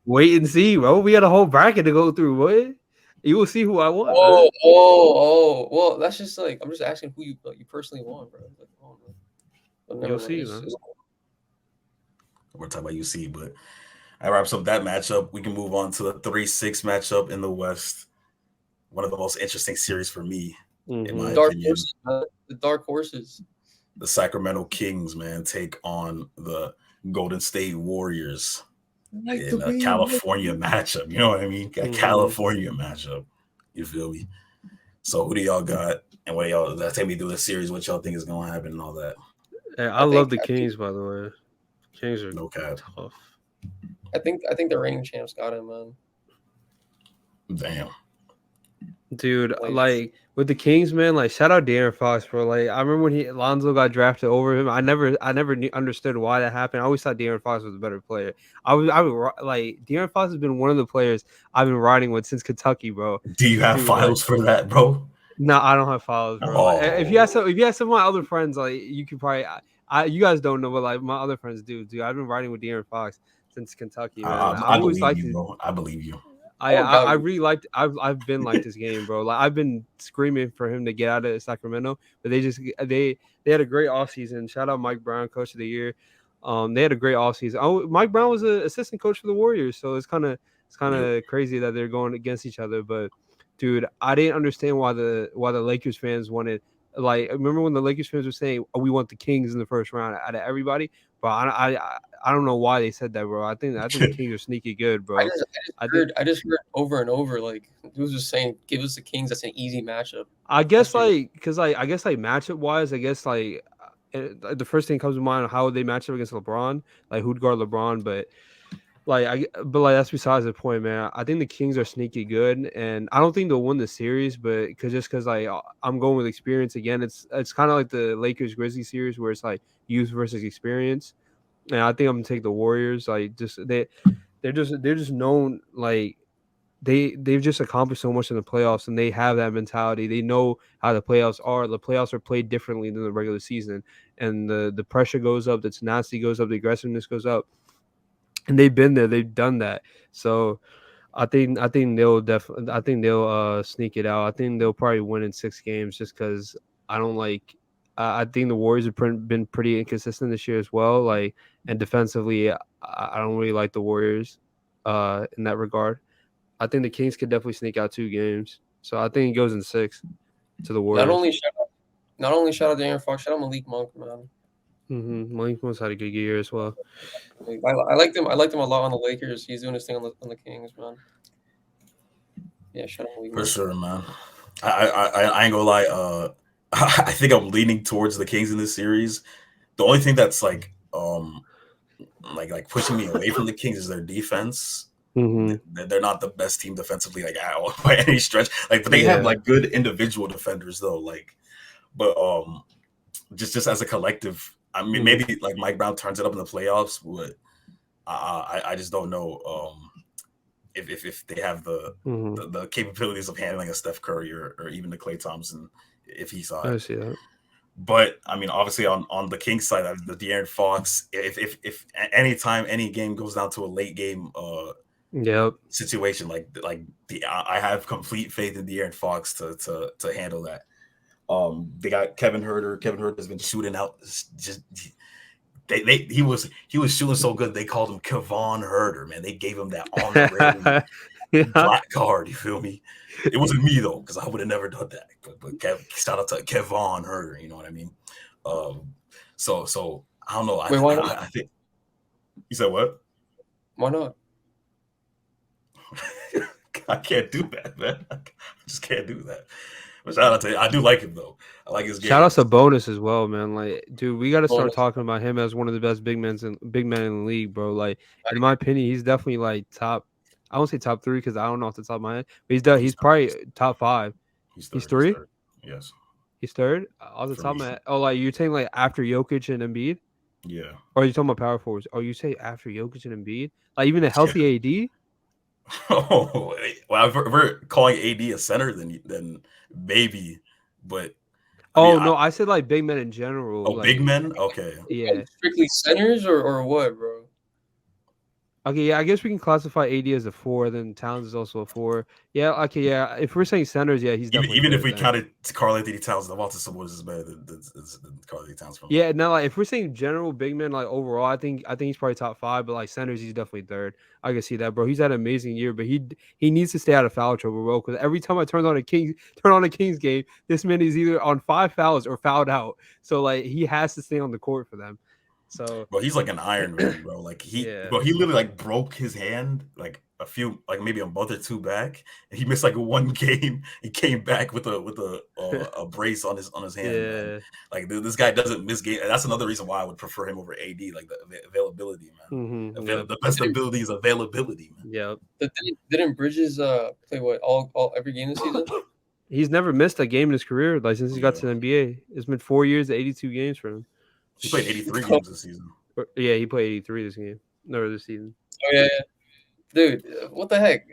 Wait and see, bro. We got a whole bracket to go through. What? You will see who I want, Oh, man. oh, oh. Well, that's just like I'm just asking who you personally want, bro. Like, oh, man. But You'll never mind. see, man. We're talking about UC, but that wraps up that matchup. We can move on to the 3-6 matchup in the West. One of the most interesting series for me, in my Mm-hmm. dark opinion. horses, man. The dark horses. The Sacramento Kings, man, take on the Golden State Warriors Like the in a way you like California matchup. You know what I mean? A Mm-hmm. California matchup. You feel me? So who do y'all got? And what y'all take me through the series? What y'all think is going to happen and all that? Hey, I I love think the Kings, by the way. Kings are No cap. tough. I think the reigning champs got him, man. Damn. Dude, Like like with the Kings, man, like shout out De'Aaron Fox, bro. Like I remember when Lonzo got drafted over him. I never understood why that happened. I always thought De'Aaron Fox was a better player. I would like De'Aaron Fox has been one of the players I've been riding with since Kentucky, bro. Do you have Dude, like files for that, bro? no, I don't have followers, bro. Like, Oh, if you have some of my other friends, like you could probably you guys don't know, but like my other friends do. Dude, I've been riding with De'Aaron Fox since Kentucky, man. I I've always believe liked you, it. bro. I believe you. Oh, doubt I you. really liked. I've been like this game, bro. Like I've been screaming for him to get out of Sacramento, but they had a great offseason. Shout out Mike Brown, coach of the year. They had a great offseason. Oh, Mike Brown was an assistant coach for the Warriors, so it's kind Yep. of crazy that they're going against each other. But dude, I didn't understand why the Lakers fans wanted. Like, remember when the Lakers fans were saying, "Oh, we want the Kings in the first round" out of everybody? But I don't know why they said that, bro. I think the Kings are sneaky good, bro. I just heard over and over like dudes just saying, "Give us the Kings. That's an easy matchup." I guess Yesterday. like because like I guess like matchup wise, I guess like the first thing comes to mind how would they match up against LeBron, like who'd guard LeBron, but like that's besides the point, man. I think the Kings are sneaky good, and I don't think they'll win the series, but because like I'm going with experience again. It's kind of like the Lakers Grizzlies series where it's like youth versus experience, and I think I'm gonna take the Warriors. Like they're just known like they've just accomplished so much in the playoffs, and they have that mentality. They know how the playoffs are. The playoffs are played differently than the regular season, and the pressure goes up, the tenacity goes up, the aggressiveness goes up, and they've been there. They've done that. So I think they'll definitely I think they'll sneak it out. I think they'll probably win in 6 games just because I don't like. I think the Warriors have been pretty inconsistent this year as well. Like and defensively, I don't really like the Warriors in that regard. I think the Kings could definitely sneak out 2 games. So I think it goes in 6 to the Not Warriors. only shout out, not only shout out to Aaron Fox, shout out Malik Monk, man. Malik Monk's had a good year as well. Like, I liked him. I liked him a lot on the Lakers. He's doing his thing on the Kings, man. Yeah, shout out Malik For Monk. sure, man. I ain't gonna lie. I think I'm leaning towards the Kings in this series. The only thing that's like pushing me away from the Kings is their defense. Mm-hmm. They're not the best team defensively, like by any stretch. Like, but they have Yeah. like good individual defenders though. Like, but just as a collective, I mean, maybe like Mike Brown turns it up in the playoffs, but I just don't know if they have the capabilities of handling a Steph Curry or even the Klay Thompson if he's I see that. But I mean, obviously on the Kings side, the De'Aaron Fox, if anytime any game goes down to a late game Yep. situation, I have complete faith in De'Aaron Fox to handle that. They got Kevin Herter. Kevin Herter has been shooting out. Just he was shooting so good they called him Kevon Herter. Man, they gave him that honorary Yeah. black card. You feel me? It wasn't me though, because I would have never done that. But shout out to Kevon Herter. You know what I mean? So I don't know. Wait, why not? I think you said what? Why not? I can't do that, man. I just can't do that. But shout out to I do like him though. I like his game. Shout out to Bonus as well, man. Like, dude, we got to start Bonus. talking about him as one of the best big men in the league, bro. Like, in my opinion, he's definitely like top. I won't say top 3 because I don't know off the top of my head, but he's probably top 5. He's 3. He's third. Yes. He's 3rd off the For top of me. my head. Oh, like you're saying like after Jokic and Embiid, Yeah. or are you talking about power forwards? Oh, you say after Jokic and Embiid, like even a healthy AD. Oh, well, if we're calling AD a center, then maybe, but No, I said like big men in general. oh, like, big men. Okay, yeah. Strictly centers or what, bro? Okay, yeah, I guess we can classify AD as a 4. Then Towns is also a 4. Yeah, okay, yeah. If we're saying centers, yeah, he's definitely even if third we then. counted Karl Anthony Towns, the Walter Sabonis is better than Karl Anthony Towns from. Yeah, now like if we're saying general big men, like overall, I think he's probably top 5. But like centers, he's definitely 3rd. I can see that, bro. He's had an amazing year, but he needs to stay out of foul trouble, bro. Because every time I turn on a Kings game, this man is either on 5 fouls or fouled out. So like he has to stay on the court for them. So, bro, he's like an Iron Man, bro. Like he literally like broke his hand like a few, like maybe a month or 2 back, and he missed like 1 game. He came back with a brace on his hand. Yeah. Man. Like this guy doesn't miss game. And that's another reason why I would prefer him over AD. Like the availability, man. The best ability is availability, man. Yep. Didn't Bridges play what all every game this season? He's never missed a game in his career, like since he got to the NBA. It's been 4 years, 82 games for him. He played 83 games this season. Yeah, he played 83 this game. No, this season. Oh yeah. Dude, what the heck?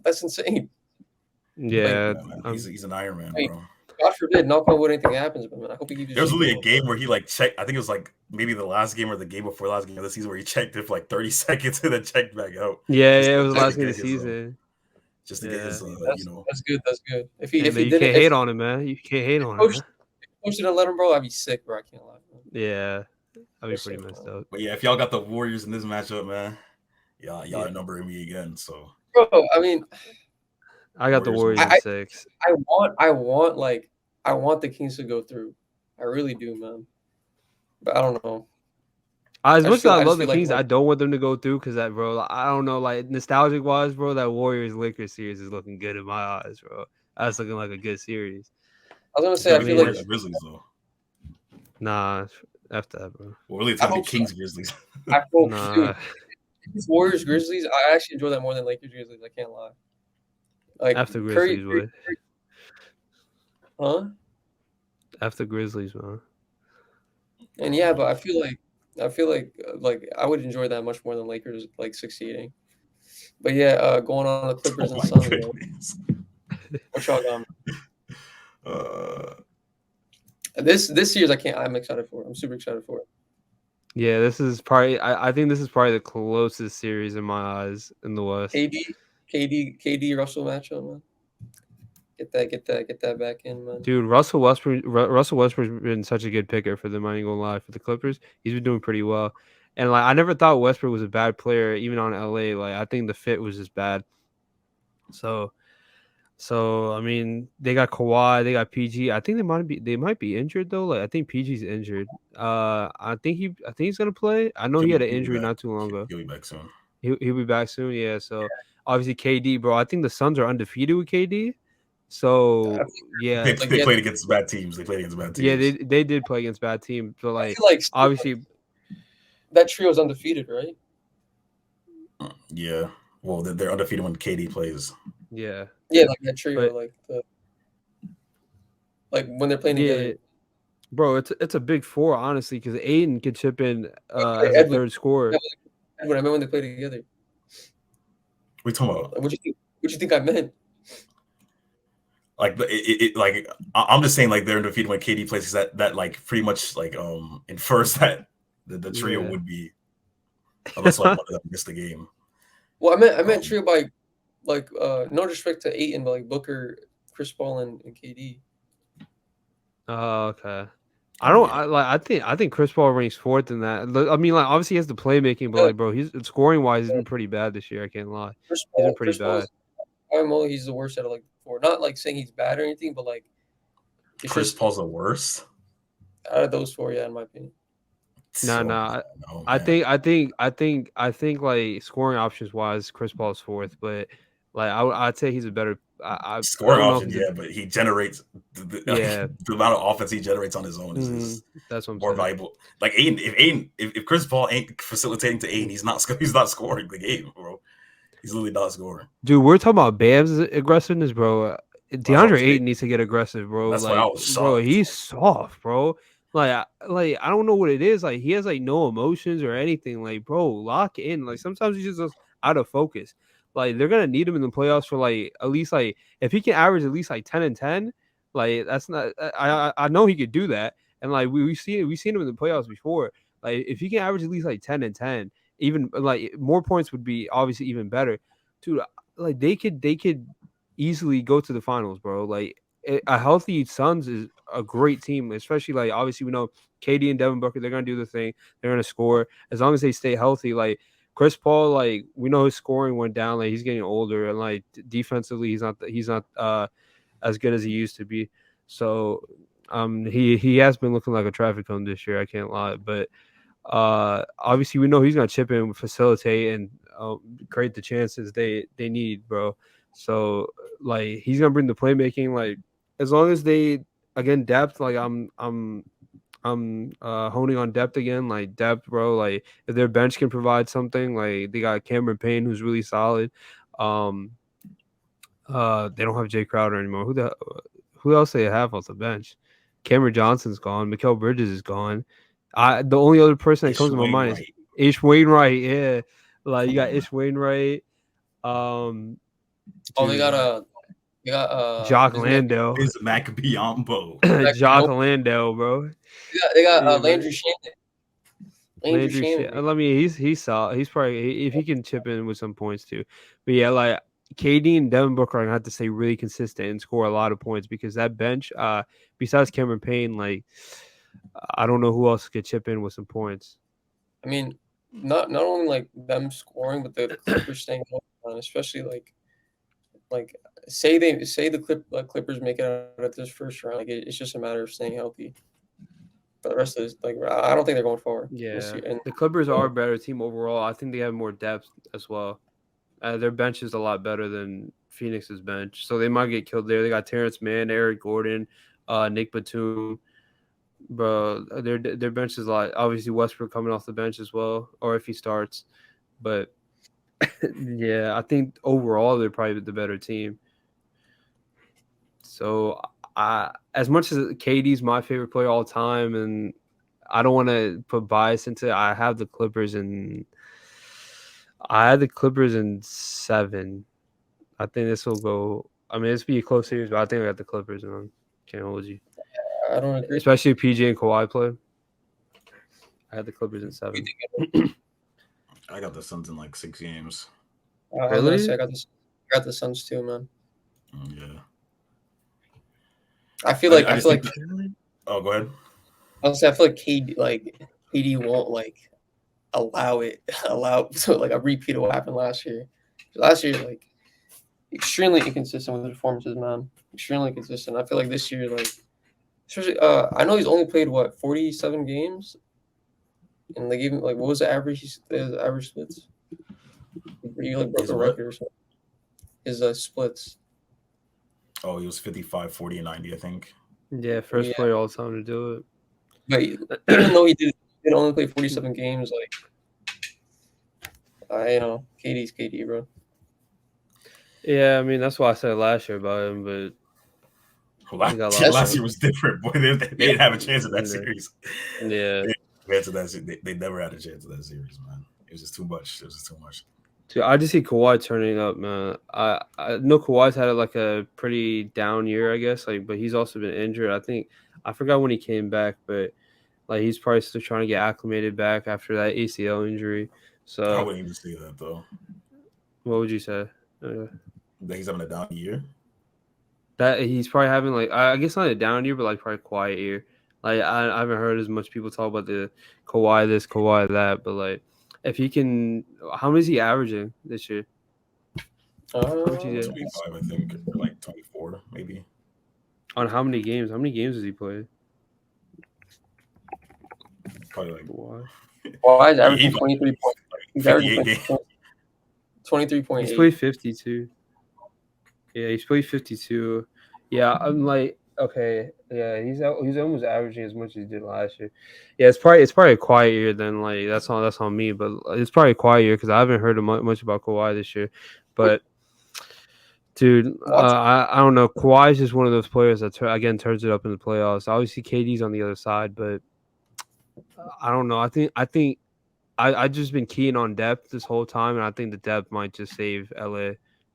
That's insane. Yeah, he's an Iron Man, bro. God forbid, knock on wood, anything happens, but man, I hope he keeps. There was literally a game where he like checked. I think it was like maybe the last game or the game before last game of the season where he checked it for like 30 seconds and then checked back out. Yeah, Just it to- was the just last to game of get the his, season. just to get his, That's good. That's good. If he Hey, if man, he you didn't can't hate on him, man. You can't hate on him, man. posted and let him, bro, I'd be sick, bro. I can't lie. Man. Yeah, I'd be That's pretty sick, messed bro. up. But yeah, if y'all got the Warriors in this matchup, man, y'all Yeah. outnumbering me again. So Bro, I mean, I got the Warriors Warriors in 6. I want the Kings to go through. I really do, man. But I don't know. As I much just as feel- I I just love the feel like- Kings, I don't want them to go through because that, bro. I don't know, like nostalgic wise, bro. That Warriors Lakers series is looking good in my eyes, bro. That's looking like a good series. I was gonna it's say, gonna I be feel Warriors like Grizzlies though. Nah, after that, bro. Well, really, it's I gonna be hope so. Kings Grizzlies. I hope, Nah, dude, these Warriors Grizzlies. I actually enjoy that more than Lakers Grizzlies. I can't lie. Like after Curry, Grizzlies, would. huh? After Grizzlies, man. And yeah, but I feel like I would enjoy that much more than Lakers like succeeding. But yeah, going on the Clippers Oh and my Suns, bro. goodness. What y'all got? Uh, This series, I'm excited for. I'm super excited for it. Yeah, this is probably. I think this is probably the closest series in my eyes in the West. KD Russell matchup, man. Get that back in, man. Dude, Russell Westbrook's been such a good picker for them. I ain't gonna lie, for the Clippers, he's been doing pretty well. And like, I never thought Westbrook was a bad player, even on LA. Like, I think the fit was just bad. So I mean, they got Kawhi, they got PG. I think they might be injured though. Like, I think PG's injured. I think he's gonna play. I know he had an he'll be injury back. not too long ago. He'll be back soon. He'll be back soon. Yeah. So obviously KD, bro. I think the Suns are undefeated with KD. So yeah, They played against bad teams. yeah, they did play against bad teams. So I like, feel like obviously, that trio's undefeated, right? Yeah. Well, they're undefeated when KD plays. yeah, Yeah, like that trio, but, like when they're playing together. bro. It's a big four, honestly, because Aiden could chip in as a Edwin. third scorer. When I meant when they play together. What are you talking about? What you think I meant? Like like I'm just saying like they're undefeated when KD plays because that like pretty much like infers that the trio would be unless like one of them missed the game. Well, I meant trio by like no disrespect to Ayton, but like Booker, Chris Paul, and KD. Oh, okay. I think Chris Paul ranks fourth in that. I mean, like obviously he has the playmaking, but like, bro, he's scoring wise, he's been pretty bad this year. I can't lie. He's been pretty bad. He's the worst out of like the four. Not like saying he's bad or anything, but like Chris Paul's the worst out of those four. Yeah, in my opinion. No, I think like scoring options wise, Chris Paul's fourth, but like I'd say he's a better scoring option. Yeah, but he generates the amount of offense he generates on his own is that's what I'm more saying. valuable. Like Aiden, if Chris Paul ain't facilitating to Aiden, he's not scoring the game, bro. He's literally not scoring. Dude, we're talking about Bam's aggressiveness, bro. DeAndre Ayton needs to get aggressive, bro. That's like, why I was shocked. Bro, he's soft, bro. Like I don't know what it is. Like he has like no emotions or anything. Like, bro, lock in. Like sometimes he's just out of focus. Like they're gonna need him in the playoffs for like at least like if he can average at least like 10 and 10. Like that's not. I know he could do that. And like we've seen him in the playoffs before. Like if he can average at least like 10 and 10, even like more points would be obviously even better. Dude, like they could easily go to the finals, bro. Like a healthy Suns is a great team, especially like obviously we know KD and Devin Booker, they're gonna do the thing, they're gonna score as long as they stay healthy. Like Chris Paul, like we know his scoring went down, like he's getting older, and like defensively he's not as good as he used to be. So he has been looking like a traffic cone this year, I can't lie. But obviously we know he's gonna chip in, facilitate, and create the chances they need, bro. So like he's gonna bring the playmaking. Like as long as they again depth, like I'm honing on depth again, like depth, bro. Like if their bench can provide something, like they got Cameron Payne who's really solid. They don't have Jay Crowder anymore. Who else they have off the bench? Cameron Johnson's gone. Mikal Bridges is gone. The only other person that comes to my mind is Ish Wainwright. Yeah, like you got Ish Wainwright. They got They got Jock Landale. Bismack Biombo. Jock Landale, bro. They got Yeah, Landry Shannon. Landry shit. I mean, he's solid. He's probably if he can chip in with some points too. But yeah, like KD and Devin Booker are gonna have to stay really consistent and score a lot of points because that bench, besides Cameron Payne, like I don't know who else could chip in with some points. I mean, not only like them scoring, but the Clippers staying healthy, especially like say the Clippers make it out of this first round. Like it's just a matter of staying healthy. For the rest of this, like I don't think they're going forward. This Yeah, year. And the Clippers are a better team overall. I think they have more depth as well. Their bench is a lot better than Phoenix's bench, so they might get killed there. They got Terrence Mann, Eric Gordon, Nick Batum. Bro, their bench is a lot. Obviously, Westbrook coming off the bench as well, or if he starts. But yeah, I think overall they're probably the better team. So as much as KD's my favorite player all time, and I don't want to put bias into it, I had the Clippers in 7. I think this will go. I mean, it's be a close series, but I think I got the Clippers, man. Can't hold you. I don't agree. Especially if PJ and Kawhi play. I had the Clippers in 7. I got the Suns in like 6 games. Really? I got the Suns too, man. Yeah. I feel like Oh, go ahead. Honestly, I feel like KD won't like allow so like a repeat of what happened last year. Last year, like extremely inconsistent with his performances, man. Extremely inconsistent. I feel like this year, like especially, I know he's only played 47 games, and they gave him like what was the average? His average splits. He like broke a record or something. His splits. Oh, he was 55, 40, and 90, I think. Yeah, first player all time to do it. But even though he did only play 47 games, like KD's KD, bro. Yeah, I mean that's why I said last year about him, but last year was different. Boy, they didn't have a chance at that series. Yeah, they never had a chance at that series, man. It was just too much. Dude, I just see Kawhi turning up, man. I know Kawhi's had like a pretty down year, I guess. Like, but he's also been injured. I forgot when he came back, but like he's probably still trying to get acclimated back after that ACL injury. So I wouldn't even say that though. What would you say? That he's having a down year. That he's probably having like I guess not a down year, but like probably a quiet year. Like I haven't heard as much people talk about the Kawhi this, Kawhi that, but like if he can, how many is he averaging this year? 25, I think, or like 24, maybe. On how many games? How many games has he played? Probably like Kawhi is averaging 23 points. He's averaging 23.8. He's played 52. Yeah, he's played 52. Yeah, I'm like, okay, yeah, he's almost averaging as much as he did last year. Yeah, it's probably a quiet year then. Like that's on me, but it's probably a quiet year because I haven't heard much about Kawhi this year. But dude, I don't know. Kawhi is just one of those players that turns it up in the playoffs. Obviously, KD's on the other side, but I don't know. I think I just been keying on depth this whole time, and I think the depth might just save LA.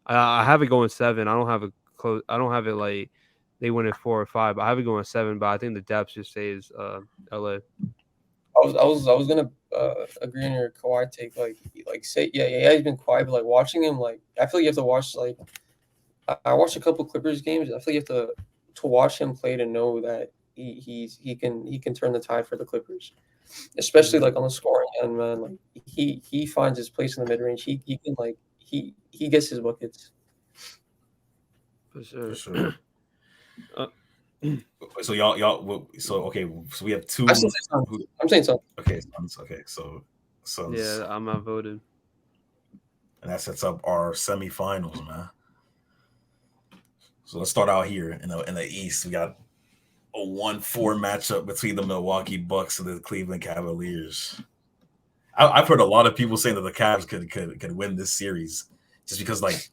I have it going 7. I don't have it close. I don't have it like they win it 4 or 5. I have it going 7, but I think the depth just saves LA. I was gonna agree on your Kawhi take. Like say yeah he's been quiet, but like watching him, like I feel like you have to watch like I watched a couple Clippers games. I feel like you have to watch him play to know that he can turn the tide for the Clippers, especially like on the scoring end, man. Like he finds his place in the mid range. He can like he gets his buckets. For sure. So y'all. So okay. So we have 2. I'm saying something. Okay. So Suns. Yeah, I'm outvoted. And that sets up our semifinals, man. So let's start out here in the East. We got a 1-4 matchup between the Milwaukee Bucks and the Cleveland Cavaliers. I've heard a lot of people saying that the Cavs could win this series just because like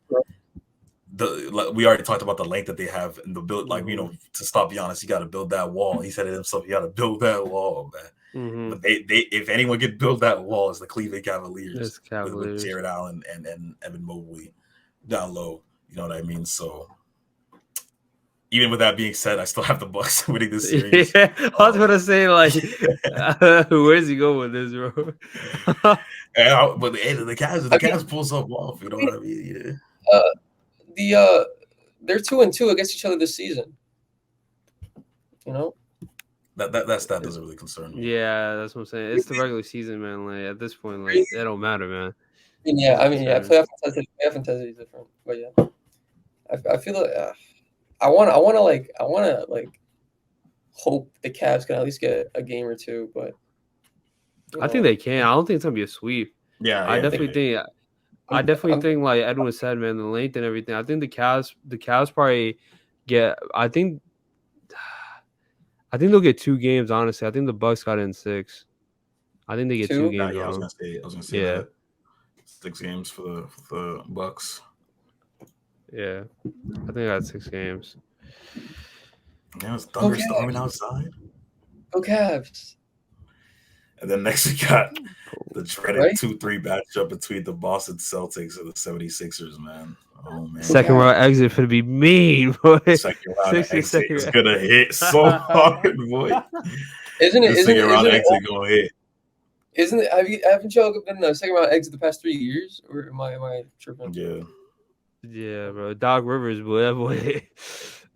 we already talked about the length that they have and the build. Like to stop Giannis, you got to build that wall. He said it himself. You got to build that wall, man. Mm-hmm. But they if anyone could build that wall, it's the Cleveland Cavaliers. With Jared Allen and Evan Mobley down low. You know what I mean? So even with that being said, I still have the Bucks winning this series. Yeah, I was gonna say like, where's he going with this, bro? But the Cavs pulls up off. You know what I mean? Yeah. They're 2-2 against each other this season. You know, that stat doesn't really concern me. Yeah, that's what I'm saying. It's the regular season, man. Like at this point, like it don't matter, man. Playoff intensity is different, but yeah, I feel like I want to hope the Cavs can at least get a game or two, but I think they can. I don't think it's gonna be a sweep. Yeah, I definitely think like Edwin said, man, the length and everything. I think the Cavs probably get. I think they'll get 2 games. Honestly, I think the Bucks got in 6. I think they get 2 games. Yeah, I was gonna say that. 6 games for the Bucks. Yeah, I think I got 6 games. Yeah, it's thunderstorming outside. Go Cavs. And then next we got the dreaded 2-3 matchup between the Boston Celtics and the 76ers, man. Oh man. Second round exit for to be mean, boy. Second round exit is gonna hit so hard, boy. Second round exit gonna hit. Isn't it? Haven't y'all been a second round exit the past 3 years, or am I tripping? Yeah, bro. Doc Rivers, boy, that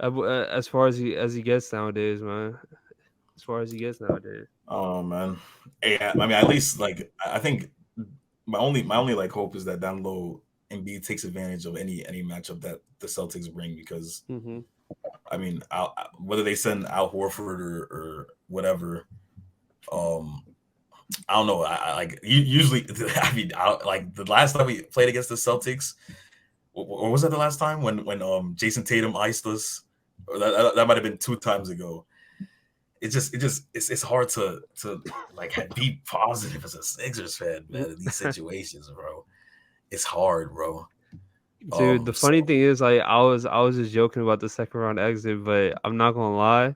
boy. As far as he gets nowadays, man. As far as he gets nowadays. Oh man. Hey, I mean, at least like I think my only like hope is that down low Embiid takes advantage of any matchup that the Celtics bring, because I mean, whether they send Al Horford or whatever, I don't know. I like usually. I mean, like the last time we played against the Celtics, or was that the last time when Jason Tatum iced us? Or that might have been 2 times ago. It's hard to like be positive as a Sixers fan, man, in these situations, bro. It's hard, bro. Dude, the funny thing is, like, I was just joking about the second round exit, but I'm not gonna lie,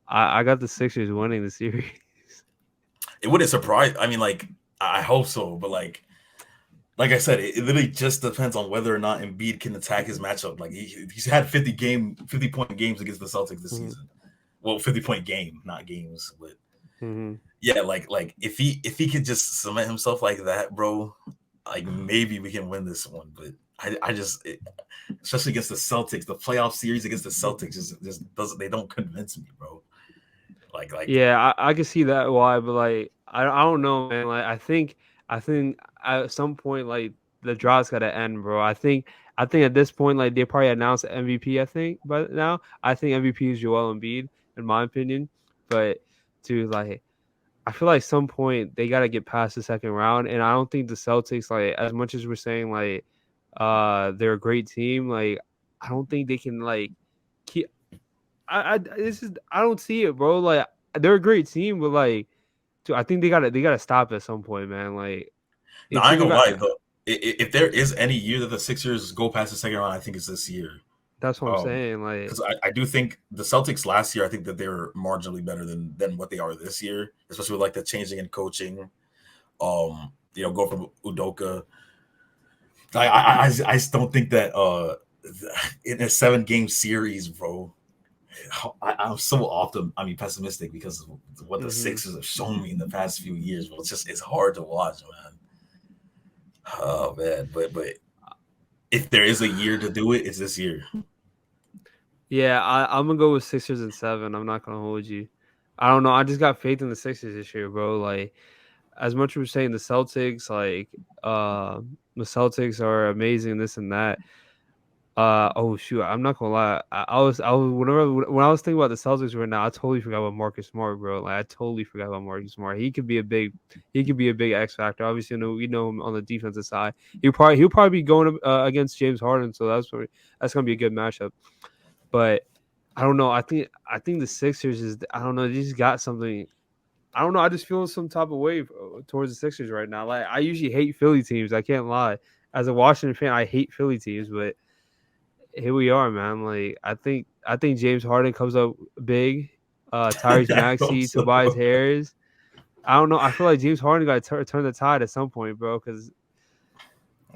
I got the Sixers winning the series. It wouldn't surprise. I mean, like, I hope so, but like I said, it literally just depends on whether or not Embiid can attack his matchup. Like he's had 50-point games against the Celtics this season. Well, 50-point game, not games, but yeah, like if he could just cement himself like that, bro, like maybe we can win this one. But I just, especially against the Celtics, the playoff series against the Celtics just doesn't. They don't convince me, bro. Like yeah, I can see that why, but like I don't know, man. Like I think at some point like the draw's got to end, bro. I think at this point like they probably announced MVP. I think, but now I think MVP is Joel Embiid, in my opinion. But dude, like I feel like some point they got to get past the second round, and I don't think the Celtics, like as much as we're saying like they're a great team, like I don't think they can like keep. I don't see it, bro. Like they're a great team, but like, dude, I think they gotta stop at some point, man. Like, no, I ain't gonna lie though. If there is any year that the Sixers go past the second round, I think it's this year. That's what I'm saying. Like, because I do think the Celtics last year, I think that they were marginally better than what they are this year, especially with like the changing in coaching. Go from Udoka. I just don't think that in a 7-game series, bro. I'm so pessimistic because of what the Sixers have shown me in the past few years. But it's hard to watch, man. Oh man, but if there is a year to do it, it's this year. Yeah, I'm gonna go with Sixers and 7. I'm not gonna hold you. I don't know. I just got faith in the Sixers this year, bro. Like, as much as we're saying the Celtics, like, the Celtics are amazing, this and that. Oh shoot, I'm not gonna lie. I was when I was thinking about the Celtics right now, I totally forgot about Marcus Smart, bro. Like I totally forgot about Marcus Smart. He could be a big X factor. Obviously, we know him on the defensive side. He'll probably be going against James Harden, so that's gonna be a good matchup. But I don't know. I think the Sixers is, I don't know. They just got something. I don't know. I just feel some type of way towards the Sixers right now. Like I usually hate Philly teams. I can't lie. As a Washington fan, I hate Philly teams, but here we are, man. Like I think James Harden comes up big. Tyrese Maxey, Tobias Harris. I don't know. I feel like James Harden got to turn the tide at some point, bro. Because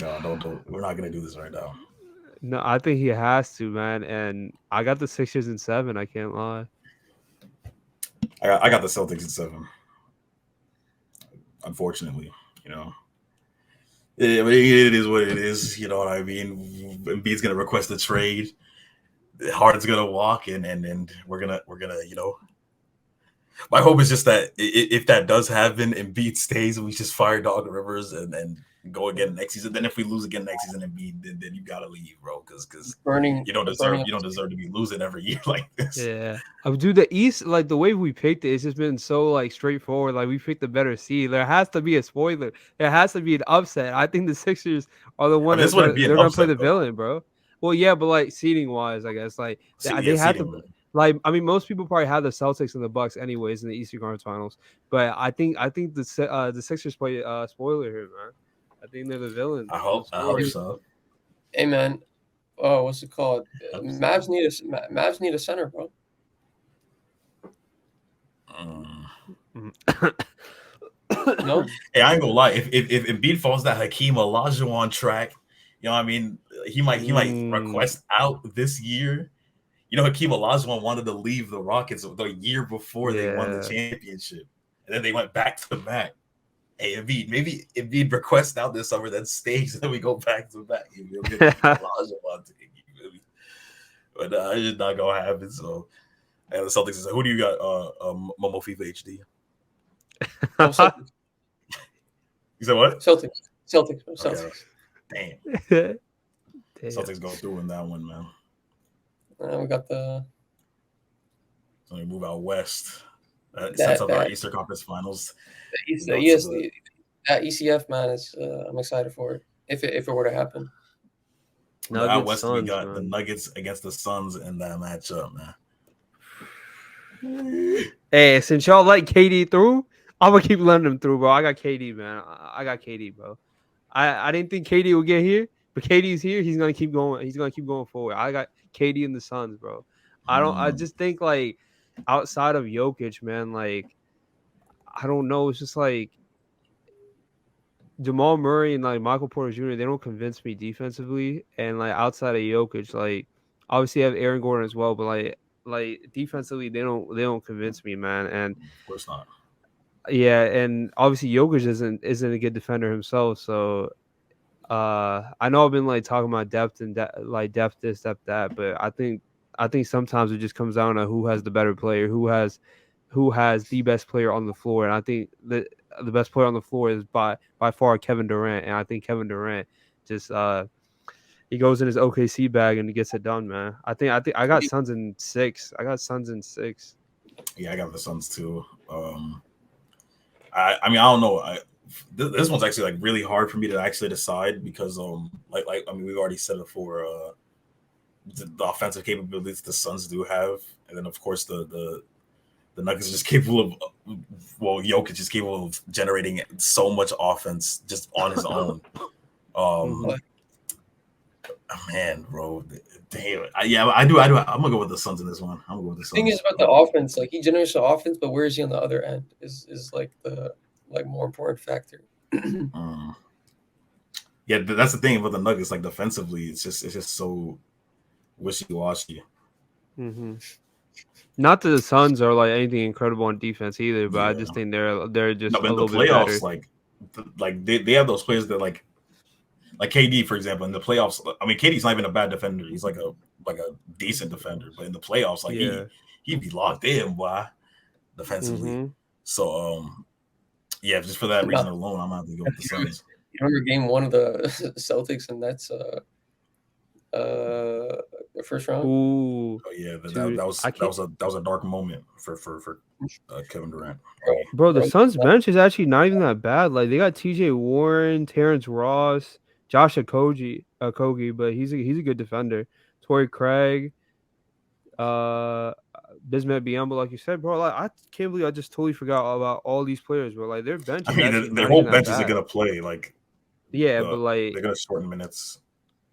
no, don't. We're not gonna do this right now. No, I think he has to, man. And I got the Sixers in 7. I can't lie. I got the Celtics in 7. Unfortunately, you know. It is what it is. You know what I mean. Embiid's gonna request a trade. Harden's gonna walk, and we're gonna My hope is just that if that does happen, Embiid stays, we just fire Dog Rivers and go again next season. Then if we lose again next season, Embiid, then you gotta leave, bro, because burning, you don't burning. deserve to be losing every year like this. Yeah. Dude, the East, like the way we picked it, it's just been so like straightforward. Like we picked the better seed. There has to be a spoiler. There has to be an upset. I think the Sixers are the I one mean, this wouldn't be an they're gonna play upset the though. villain, bro. Well, yeah, but like seeding wise, I guess like they have to. Seeding. Like I mean, most people probably have the Celtics and the Bucks anyways in the Eastern Conference Finals. But I think the Sixers play spoiler here, man. I think they're the villain. I hope Story. so. Hey man, oh, what's it called? Hope so. Mavs need a center, bro. No, Hey, I ain't gonna lie. If Embiid falls that Hakeem Olajuwon track, you know what I mean, he might request out this year. You know, Hakeem Olajuwon wanted to leave the Rockets the year before they won the championship, and then they went back to back. Hey, Embiid, maybe Embiid requests out this summer, then stays, and then we go back to back. We'll get Olajuwon to but it's just not gonna happen. So, and the Celtics is like, who do you got? Momo FIFA HD. no, Celtics. You said what? Celtics. Okay. Damn. Damn. Celtics go through in that one, man. We got the. So we move out west. Sets up our Eastern Conference Finals. That ECF, man, is I'm excited for it if it were to happen. Out west, we got the Nuggets against the Suns in that matchup, man. Hey, since y'all like KD through, I'm gonna keep letting him through, bro. I got KD, man. I got KD, bro. I didn't think KD would get here, but KD's here. He's gonna keep going. He's gonna keep going forward. I got KD and the Suns, bro. I just think like outside of Jokic, man, like I don't know. It's just like Jamal Murray and like Michael Porter Jr. They don't convince me defensively, and like outside of Jokic, like obviously I have Aaron Gordon as well, but like defensively they don't convince me, man. And of course not. Yeah, and obviously Jokic isn't a good defender himself, so I know I've been like talking about depth and depth this, depth that, but I think sometimes it just comes down to who has the better player, who has the best player on the floor, and I think the best player on the floor is by far Kevin Durant, and I think Kevin Durant just he goes in his OKC bag and he gets it done, man. I think I got Suns in 6. Yeah, I got the Suns too. I mean, I don't know. This one's actually like really hard for me to actually decide because like I mean, we've already said it for the offensive capabilities the Suns do have, and then of course the Nuggets are just capable of Jokic is capable of generating so much offense just on his own. Man, bro, damn. I do. I'm gonna go with the Suns in this one. I'm gonna go with the Suns. The thing is about the offense, like he generates the offense, but where is he on the other end? Is like the more important factor. Yeah, that's the thing about the Nuggets. Like defensively, it's just so wishy-washy. Mm-hmm. Not that the Suns are like anything incredible on defense either, but I just think they're just a little bit better. Like they have those players that like KD, for example, in the playoffs. I mean, KD's not even a bad defender. He's like a decent defender, but in the playoffs, like he'd be locked in, boy, defensively. Mm-hmm. So yeah, just for that reason alone, I'm gonna have to go with the Suns. You remember game 1 of the Celtics and that's the first round? Ooh. Oh yeah, that was a dark moment for Kevin Durant. Bro, the Suns bench is actually not even that bad. Like they got TJ Warren, Terrence Ross, Josh Okogie, but he's a good defender. Torrey Craig, Bismack Biyombo, like you said, bro. Like I can't believe I just totally forgot about all these players, bro. Like their bench. I mean, their whole bench isn't gonna play. Like but like they're gonna shorten minutes.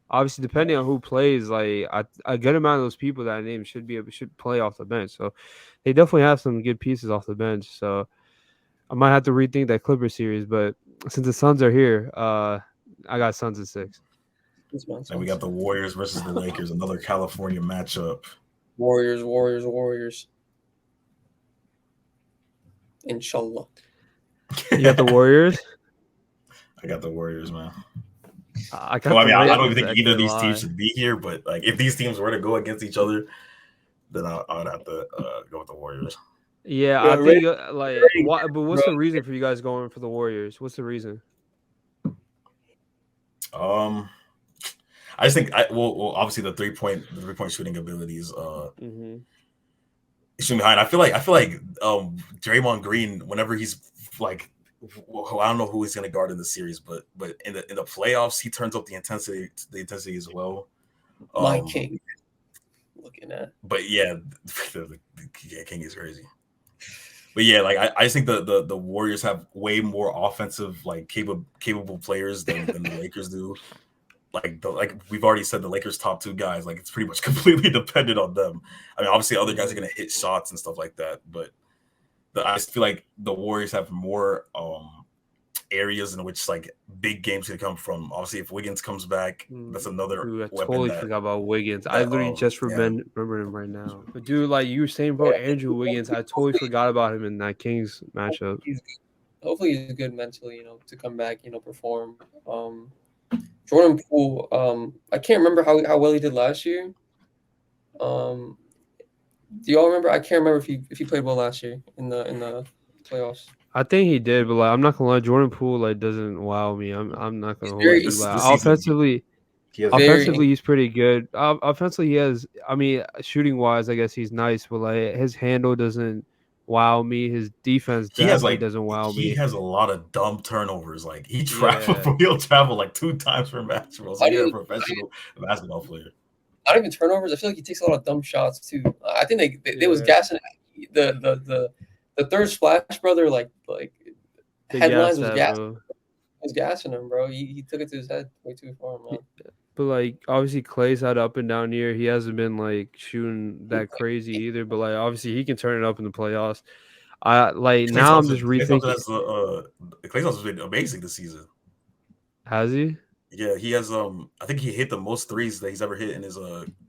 Obviously, depending on who plays, like a good amount of those people that I named should play off the bench. So they definitely have some good pieces off the bench. So I might have to rethink that Clippers series. But since the Suns are here, I got Suns in 6. Then we got the Warriors versus the Lakers, another California matchup. Warriors. Inshallah. You got the Warriors? I got the Warriors, man. I got I don't even Lakers, think either of these teams should be here, but like if these teams were to go against each other, then I would have to go with the Warriors. Yeah, I think but what's the reason for you guys going for the Warriors? What's the reason? I just think obviously the 3-point shooting abilities shooting behind. I feel like Draymond Green, whenever he's like, I don't know who he's gonna guard in the series, but in the playoffs he turns up the intensity as well. My king. Looking at. But yeah, King is crazy. But yeah, like I just think the Warriors have way more offensive, like capable players than the Lakers do. Like we've already said, the Lakers' top two guys, like it's pretty much completely dependent on them. I mean, obviously other guys are gonna hit shots and stuff like that, but I just feel like the Warriors have more areas in which like big games can come from. Obviously, if Wiggins comes back, that's another weapon. I totally forgot about Wiggins. I literally just remember him right now. But dude, like you were saying, bro, Andrew Wiggins, I totally forgot about him in that Kings matchup. Hopefully he's good mentally, to come back, perform. Jordan Poole, I can't remember how well he did last year. Do y'all remember? I can't remember if he played well last year in the playoffs. I think he did, but like I'm not gonna lie, Jordan Poole like doesn't wow me. I'm not gonna hold you. Like, offensively, he's pretty good. Offensively, he has. I mean, shooting wise, I guess he's nice, but like his handle doesn't wow me. His defense definitely doesn't wow me. He has a lot of dumb turnovers. Like he'll travel like 2 times per match. Bro. So you're a professional basketball player. Not even turnovers. I feel like he takes a lot of dumb shots too. I think they was gassing the third splash brother like headlines was gassing him, bro. He took it to his head way too far, man. But like obviously Clay's had up and down year. He hasn't been like shooting that crazy either. But like obviously he can turn it up in the playoffs. Now I'm just rethinking. Clay Thompson's been amazing this season. Has he? Yeah, he has. I think he hit the most threes that he's ever hit in his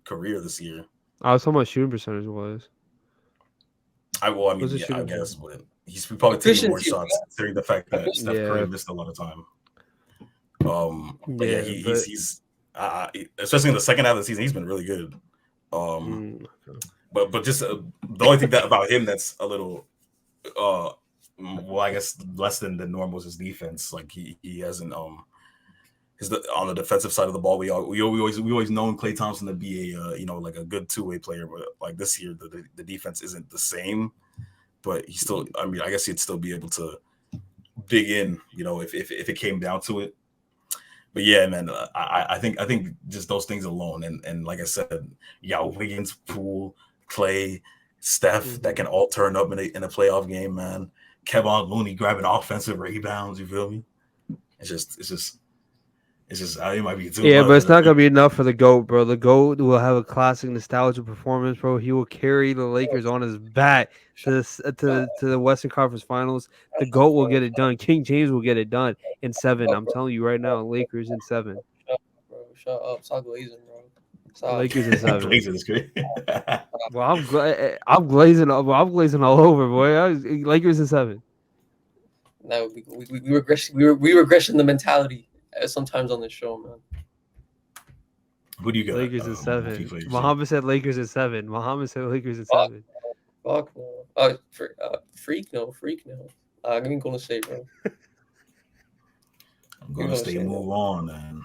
career this year. I was talking about shooting percentage was. I guess, but he's probably taking more shots considering the fact that Steph Curry missed a lot of time. But he's especially in the second half of the season, he's been really good. But just the only thing about him that's a little, I guess less than normal is his defense. Like he hasn't on the defensive side of the ball. We always known Klay Thompson to be a like a good two-way player, but like this year the defense isn't the same. But he still, I mean, I guess he'd still be able to dig in, if it came down to it. But yeah, man, I think just those things alone, and like I said, Wiggins, Poole, Klay, Steph, that can all turn up in a playoff game, man. Kevon Looney grabbing offensive rebounds, you feel me? It's just it might be too much, but it's not gonna be enough for the GOAT, bro. The GOAT will have a classic nostalgia performance, bro. He will carry the Lakers on his back to the Western Conference Finals. The GOAT will get it done. King James will get it done in 7. I'm telling you right now, Lakers in 7. Shut up, stop glazing, bro. Stop. Lakers in 7. Glazing is great. Well, I'm glazing all over, boy. Lakers in 7. That would be we regression the mentality sometimes on this show, man. Who do you got? Lakers in 7. Muhammad said Lakers in 7. Muhammad said Lakers in 7. Fuck no. Freak no. Give me Golden State, bro. I'm going to stay move on, man.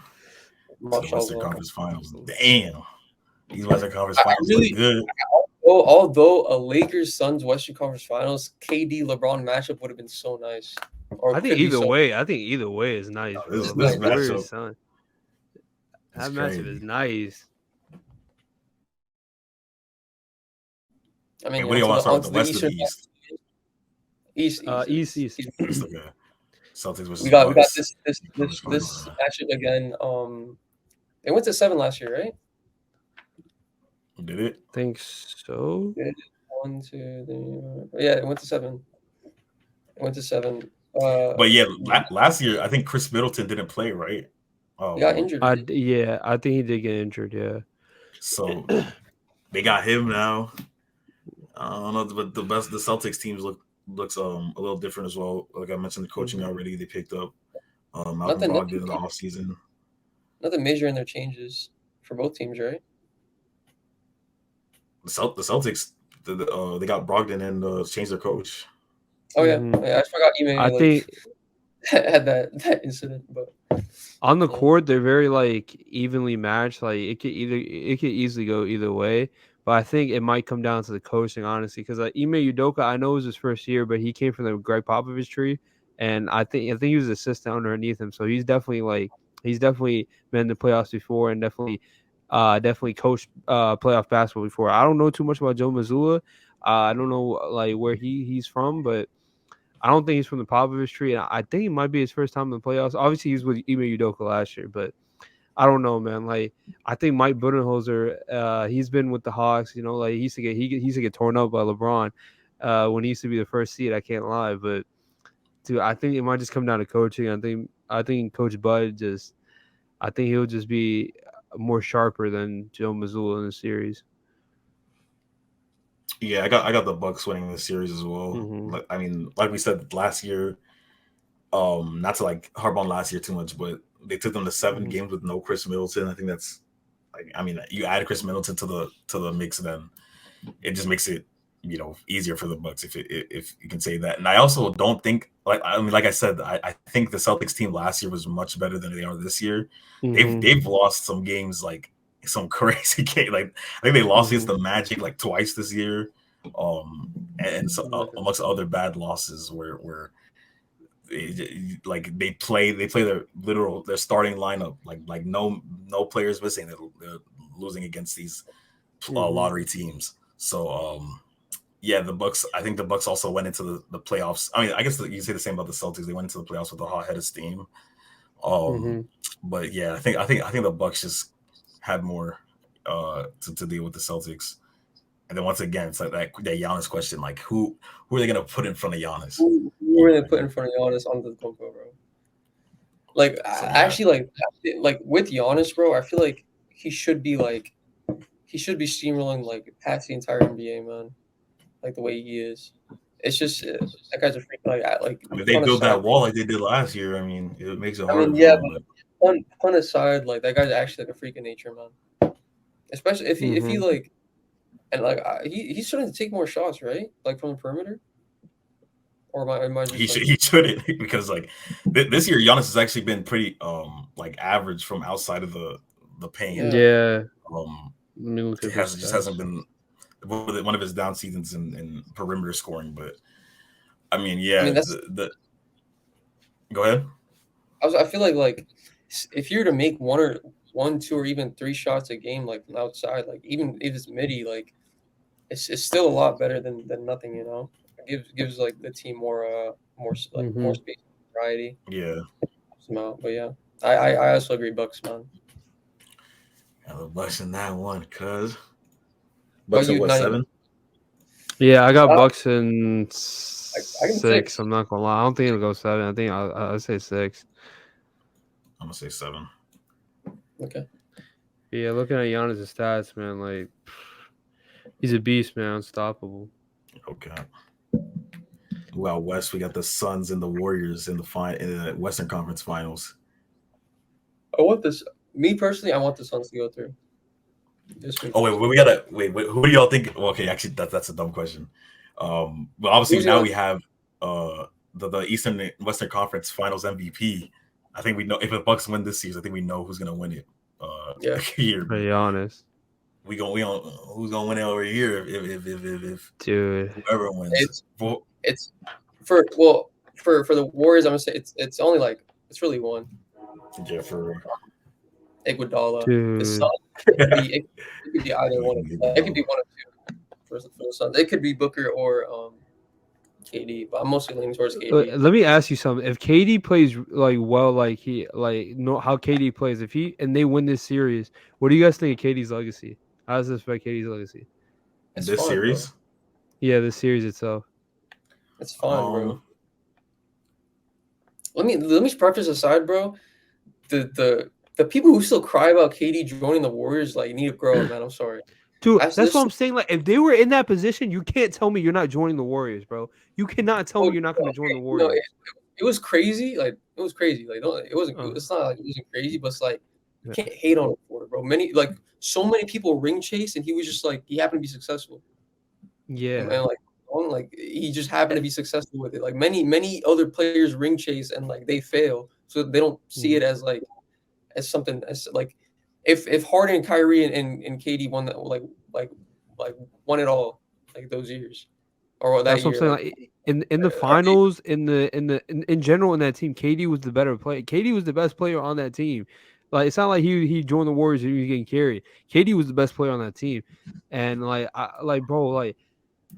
To the Western Conference Finals. Damn. These Western Conference Finals look good. Although a Lakers-Suns Western Conference Finals, KD LeBron matchup would have been so nice. I think either way is nice. This matchup. That matchup is nice. I mean, what do you want to start with, the West or the East? East. Okay. Celtics versus we got this matchup again. They went to 7 last year, right? Did it? Think so. 1, 2, 3. Yeah, it went to 7. But yeah, last year I think Chris Middleton didn't play, right? He got Oh, injured. I think he did get injured. Yeah. so they got him now. I don't know, but the Celtics teams looks a little different as well. Like I mentioned, the coaching Mhm. already. They picked up Malcolm Nothing, Brogdon nothing, in the offseason. nothing major in their changes for both teams, right? The Celtics they got Brogdon and changed their coach. Oh yeah, Mhm. I forgot I Ime like think had that incident, but on the yeah. court they're very like evenly matched. Like it could easily go either way. But I think it might come down to the coaching, honestly, because Ime Udoka, I know it was his first year, but he came from the Greg Popovich tree, and I think he was assistant underneath him, so he's definitely been in the playoffs before, and definitely coached playoff basketball before. I don't know too much about Joe Mazzulla. I don't know like where he's from, but I don't think he's from the Popovich tree, and I think it might be his first time in the playoffs. Obviously, he was with Ime Udoka last year, but I don't know, man. Like I think Mike Budenholzer, he's been with the Hawks. You know, like he used to get torn up by LeBron when he used to be the first seed. I can't lie, but dude, I think it might just come down to coaching. I think Coach Bud I think he'll just be more sharper than Joe Mazzulla in the series. Yeah, I got the Bucks winning this series as well. Mm-hmm. I mean, like we said last year, not to like harp on last year too much, but they took them to 7 games with no Chris Middleton. I think that's like, I mean, you add Chris Middleton to the mix, then it just makes it easier for the Bucks if you can say that. And I also don't think like I said, I think the Celtics team last year was much better than they are this year. Mm-hmm. They've lost some games like some crazy game. Like I think they lost against the Magic like twice this year, and so amongst other bad losses where like they play their starting lineup like no players missing. They're losing against these lottery teams. So yeah, the Bucks. I think the Bucks also went into the playoffs. I mean, I guess you can say the same about the Celtics. They went into the playoffs with a hot-headed steam. Um, Mm-hmm. but yeah, I think the Bucks just had more to deal with the Celtics. And then once again, it's like that Giannis question, like who are they gonna put in front of Giannis? Who were they put in front of Giannis on the Conco, bro? Like So yeah, actually, like with Giannis, bro, I feel like he should be steamrolling like past the entire NBA, man. Like the way he is, it's just that guy's a freak. Like I mean, if they pun build aside. that wall like they did last year, I mean, it makes it I harder mean, for yeah, them. But but pun aside, like that guy's actually like a freak of nature, man. Especially if he like and like he's starting to take more shots, right? Like from the perimeter, or am I he just should like he shouldn't because like this year Giannis has actually been pretty like average from outside of the paint. yeah? Yeah. Um, Let me look it at those has just hasn't stats. been one of his down seasons in perimeter scoring. But I mean, I yeah, mean that's the go ahead. I feel like if you were to make one, two, or even three shots a game like from outside, like even if it's midi, like it's still a lot better than nothing, you know. It gives like the team more Mm-hmm. space, variety, Yeah, somehow. But yeah, I also agree, Bucks, man. the Bucks in that one, cuz But Bucks at you what not seven? Yeah, I got I, Bucks in I can 6. six. I'm not gonna lie. I don't think it'll go 7. I think I'll say 6. I'm gonna say 7. Okay. Yeah, looking at Giannis' stats, man, like he's a beast, man, unstoppable. Okay. Well, West, we got the Suns and the Warriors in the Western Conference Finals. I want this. Me personally, I want the Suns to go through. Just me Oh personally. we gotta wait. Who do y'all think? Well, okay, actually, that's a dumb question. But obviously Who's now your we have the Eastern and Western Conference Finals MVP. I think we know if the Bucks win this season. I think we know who's gonna win it. yeah? Here, To be honest, we don't who's gonna win it over here if dude. whoever wins. It's it's for the Warriors. I'm gonna say it's only like it's really one. Yeah, for Iguodala. The Dude. Suns. It could be either one. It could be one of two for the Suns. It could be Booker or KD, but I'm mostly leaning towards KD. Let me ask you something. If KD plays like well, like he like know how KD plays, if he and they win this series, what do you guys think of KD's legacy? How does this affect KD's legacy? in It's this fine, bro. series. Yeah, the series itself. It's fine, bro. Um, Let me preface aside, bro. The the people who still cry about KD joining the Warriors, like, need to grow up, man. I'm sorry. Dude, that's This, what I'm saying. Like, if they were in that position, you can't tell me you're not joining the Warriors, bro. You cannot tell me you're not going to join the you know, Warriors. it was crazy. Like, it was crazy. Like, it wasn't. It's not like it wasn't crazy, but it's like you can't hate on him for it, bro. So many people ring chase, and he was just like he happened to be successful. Yeah, And like he just happened to be successful with it. Like many other players ring chase and like they fail, so they don't see it as like as something as like if Harden, Kyrie, and KD won that like won it all like those years or that that's what I'm year. saying. Like, Like in the finals, in general in that team, KD was the better player. KD was the best player on that team. Like it's not like he joined the Warriors and he was getting carried. KD was the best player on that team, and bro,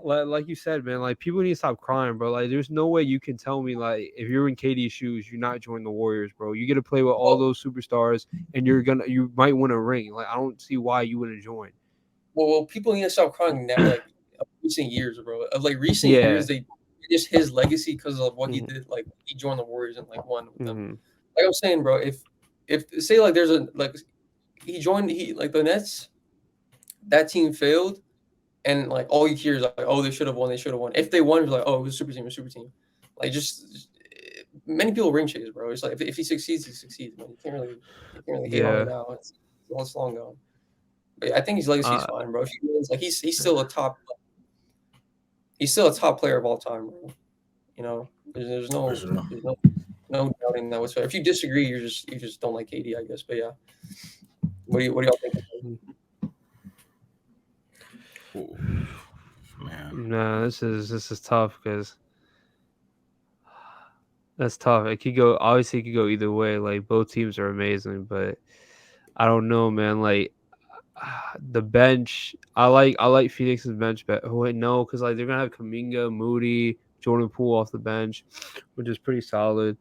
like you said, man, like people need to stop crying, bro. Like there's no way you can tell me like if you're in KD's shoes, you're not joining the Warriors, bro. You get to play with all those superstars, and you might win a ring. Like I don't see why you wouldn't join. well, people need to stop crying now. Like recent years, bro. Of like recent years, they just his legacy because of what he did. Like he joined the Warriors and like won with them. Like I'm saying, bro, if say like there's a like he like the Nets, that team failed. And like all you hear is like, oh, they should have won. They should have won. If they won, it's like, oh, it was a super team. It was a super team. Like just many people ring chase, bro. It's like if he succeeds, he succeeds. Man, you can't really hate on it now. It's long gone. But yeah, I think his legacy's fine, bro. If he wins, like he's still a top player of all time, bro. You know, there's no doubting that whatsoever. If you disagree, you just don't like KD, I guess. But yeah, what do y'all think? Man, no, this is tough because that's tough. It could go obviously it could go either way. Like both teams are amazing, but I don't know, man. Like the bench, I like Phoenix's bench, but oh wait, no, because like they're gonna have Kuminga, Moody, Jordan Poole off the bench, which is pretty solid.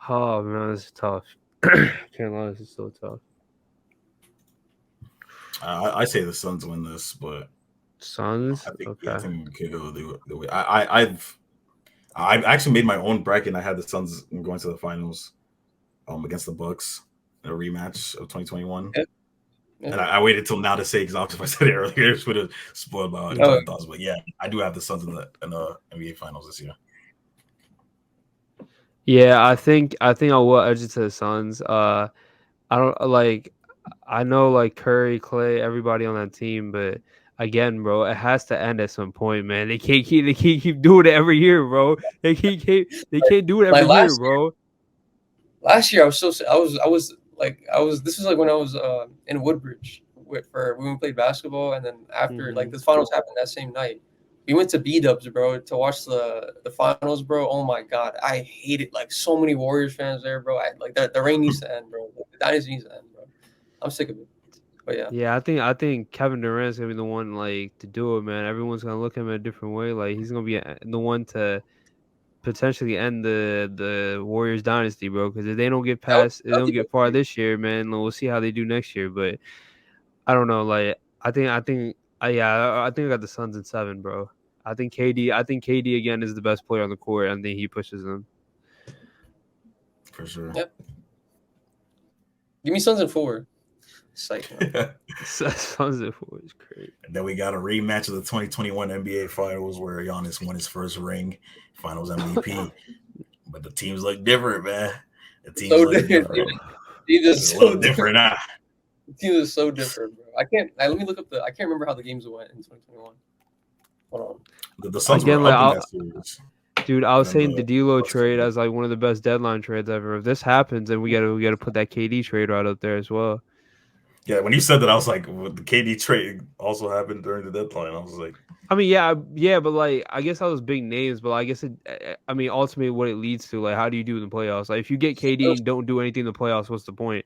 Oh man, this is tough. Can't lie, this is so tough. I say the Suns win this, but Suns, I think we could go the way. I've actually made my own bracket. And I had the Suns going to the finals, against the Bucks, a rematch of 2021. Yeah. And I waited till now to say because if I said it earlier, it would have spoiled my thoughts. But yeah, I do have the Suns in the NBA Finals this year. Yeah, I think I will edge it to the Suns. I don't like. I know like Curry, Clay, everybody on that team, but again, bro, it has to end at some point, man. They can't keep doing it every year, bro. They can't do it every year, bro. Last year, I was this was like when I was in Woodbridge when we played basketball, and then after like the finals happened that same night, we went to B-Dubs, bro, to watch the finals, bro. Oh my god, I hate it. Like so many Warriors fans there, bro. The reign needs to end, bro. The dynasty needs to end, bro. I'm sick of it. But yeah. Yeah, I think Kevin Durant's gonna be the one like to do it, man. Everyone's gonna look at him a different way. Like he's gonna be the one to potentially end the Warriors dynasty, bro. Because if they don't get far this year, man, we'll see how they do next year. But I don't know. Like I think I got the Suns in 7, bro. I think KD again is the best player on the court. I think he pushes them for sure. Yep. Give me Suns in 4. Suns in 4 is great. And then we got a rematch of the 2021 NBA Finals where Giannis won his first ring, Finals MVP. But the teams look different, man. The teams look different. Teams are so different now. The team is so different, bro. Let me look up I can't remember how the games went in 2021. Hold on. The Suns were up in that series. Dude, I was saying the D'Lo trade as like one of the best deadline trades ever. If this happens, then we gotta put that KD trade right up there as well. Yeah, when you said that, I was like, well, the KD trade also happened during the deadline. I was like, I mean, yeah, but like, I guess that was big names, but I guess ultimately, what it leads to, like, how do you do in the playoffs? Like, if you get KD and don't do anything in the playoffs, what's the point?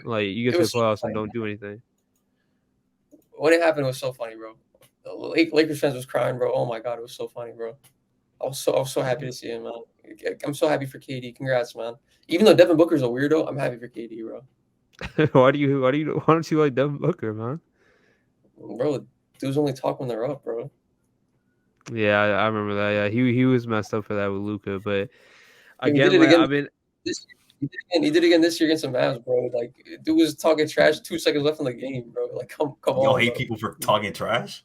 Like, you get to the playoffs and don't do anything. When it happened, it was so funny, bro. The Lakers fans was crying, bro. Oh my god, it was so funny, bro. I was so happy to see him, man. I'm so happy for KD. Congrats, man. Even though Devin Booker's a weirdo, I'm happy for KD, bro. Why don't you like Devin Booker, man? Bro, dudes only talk when they're up, bro. Yeah, I remember that. Yeah, he was messed up for that with Luka, but again, He did it again this year against the Mavs, bro. Like, dude was talking trash 2 seconds left in the game, bro. Like, come Y'all on, hate bro. people for talking trash?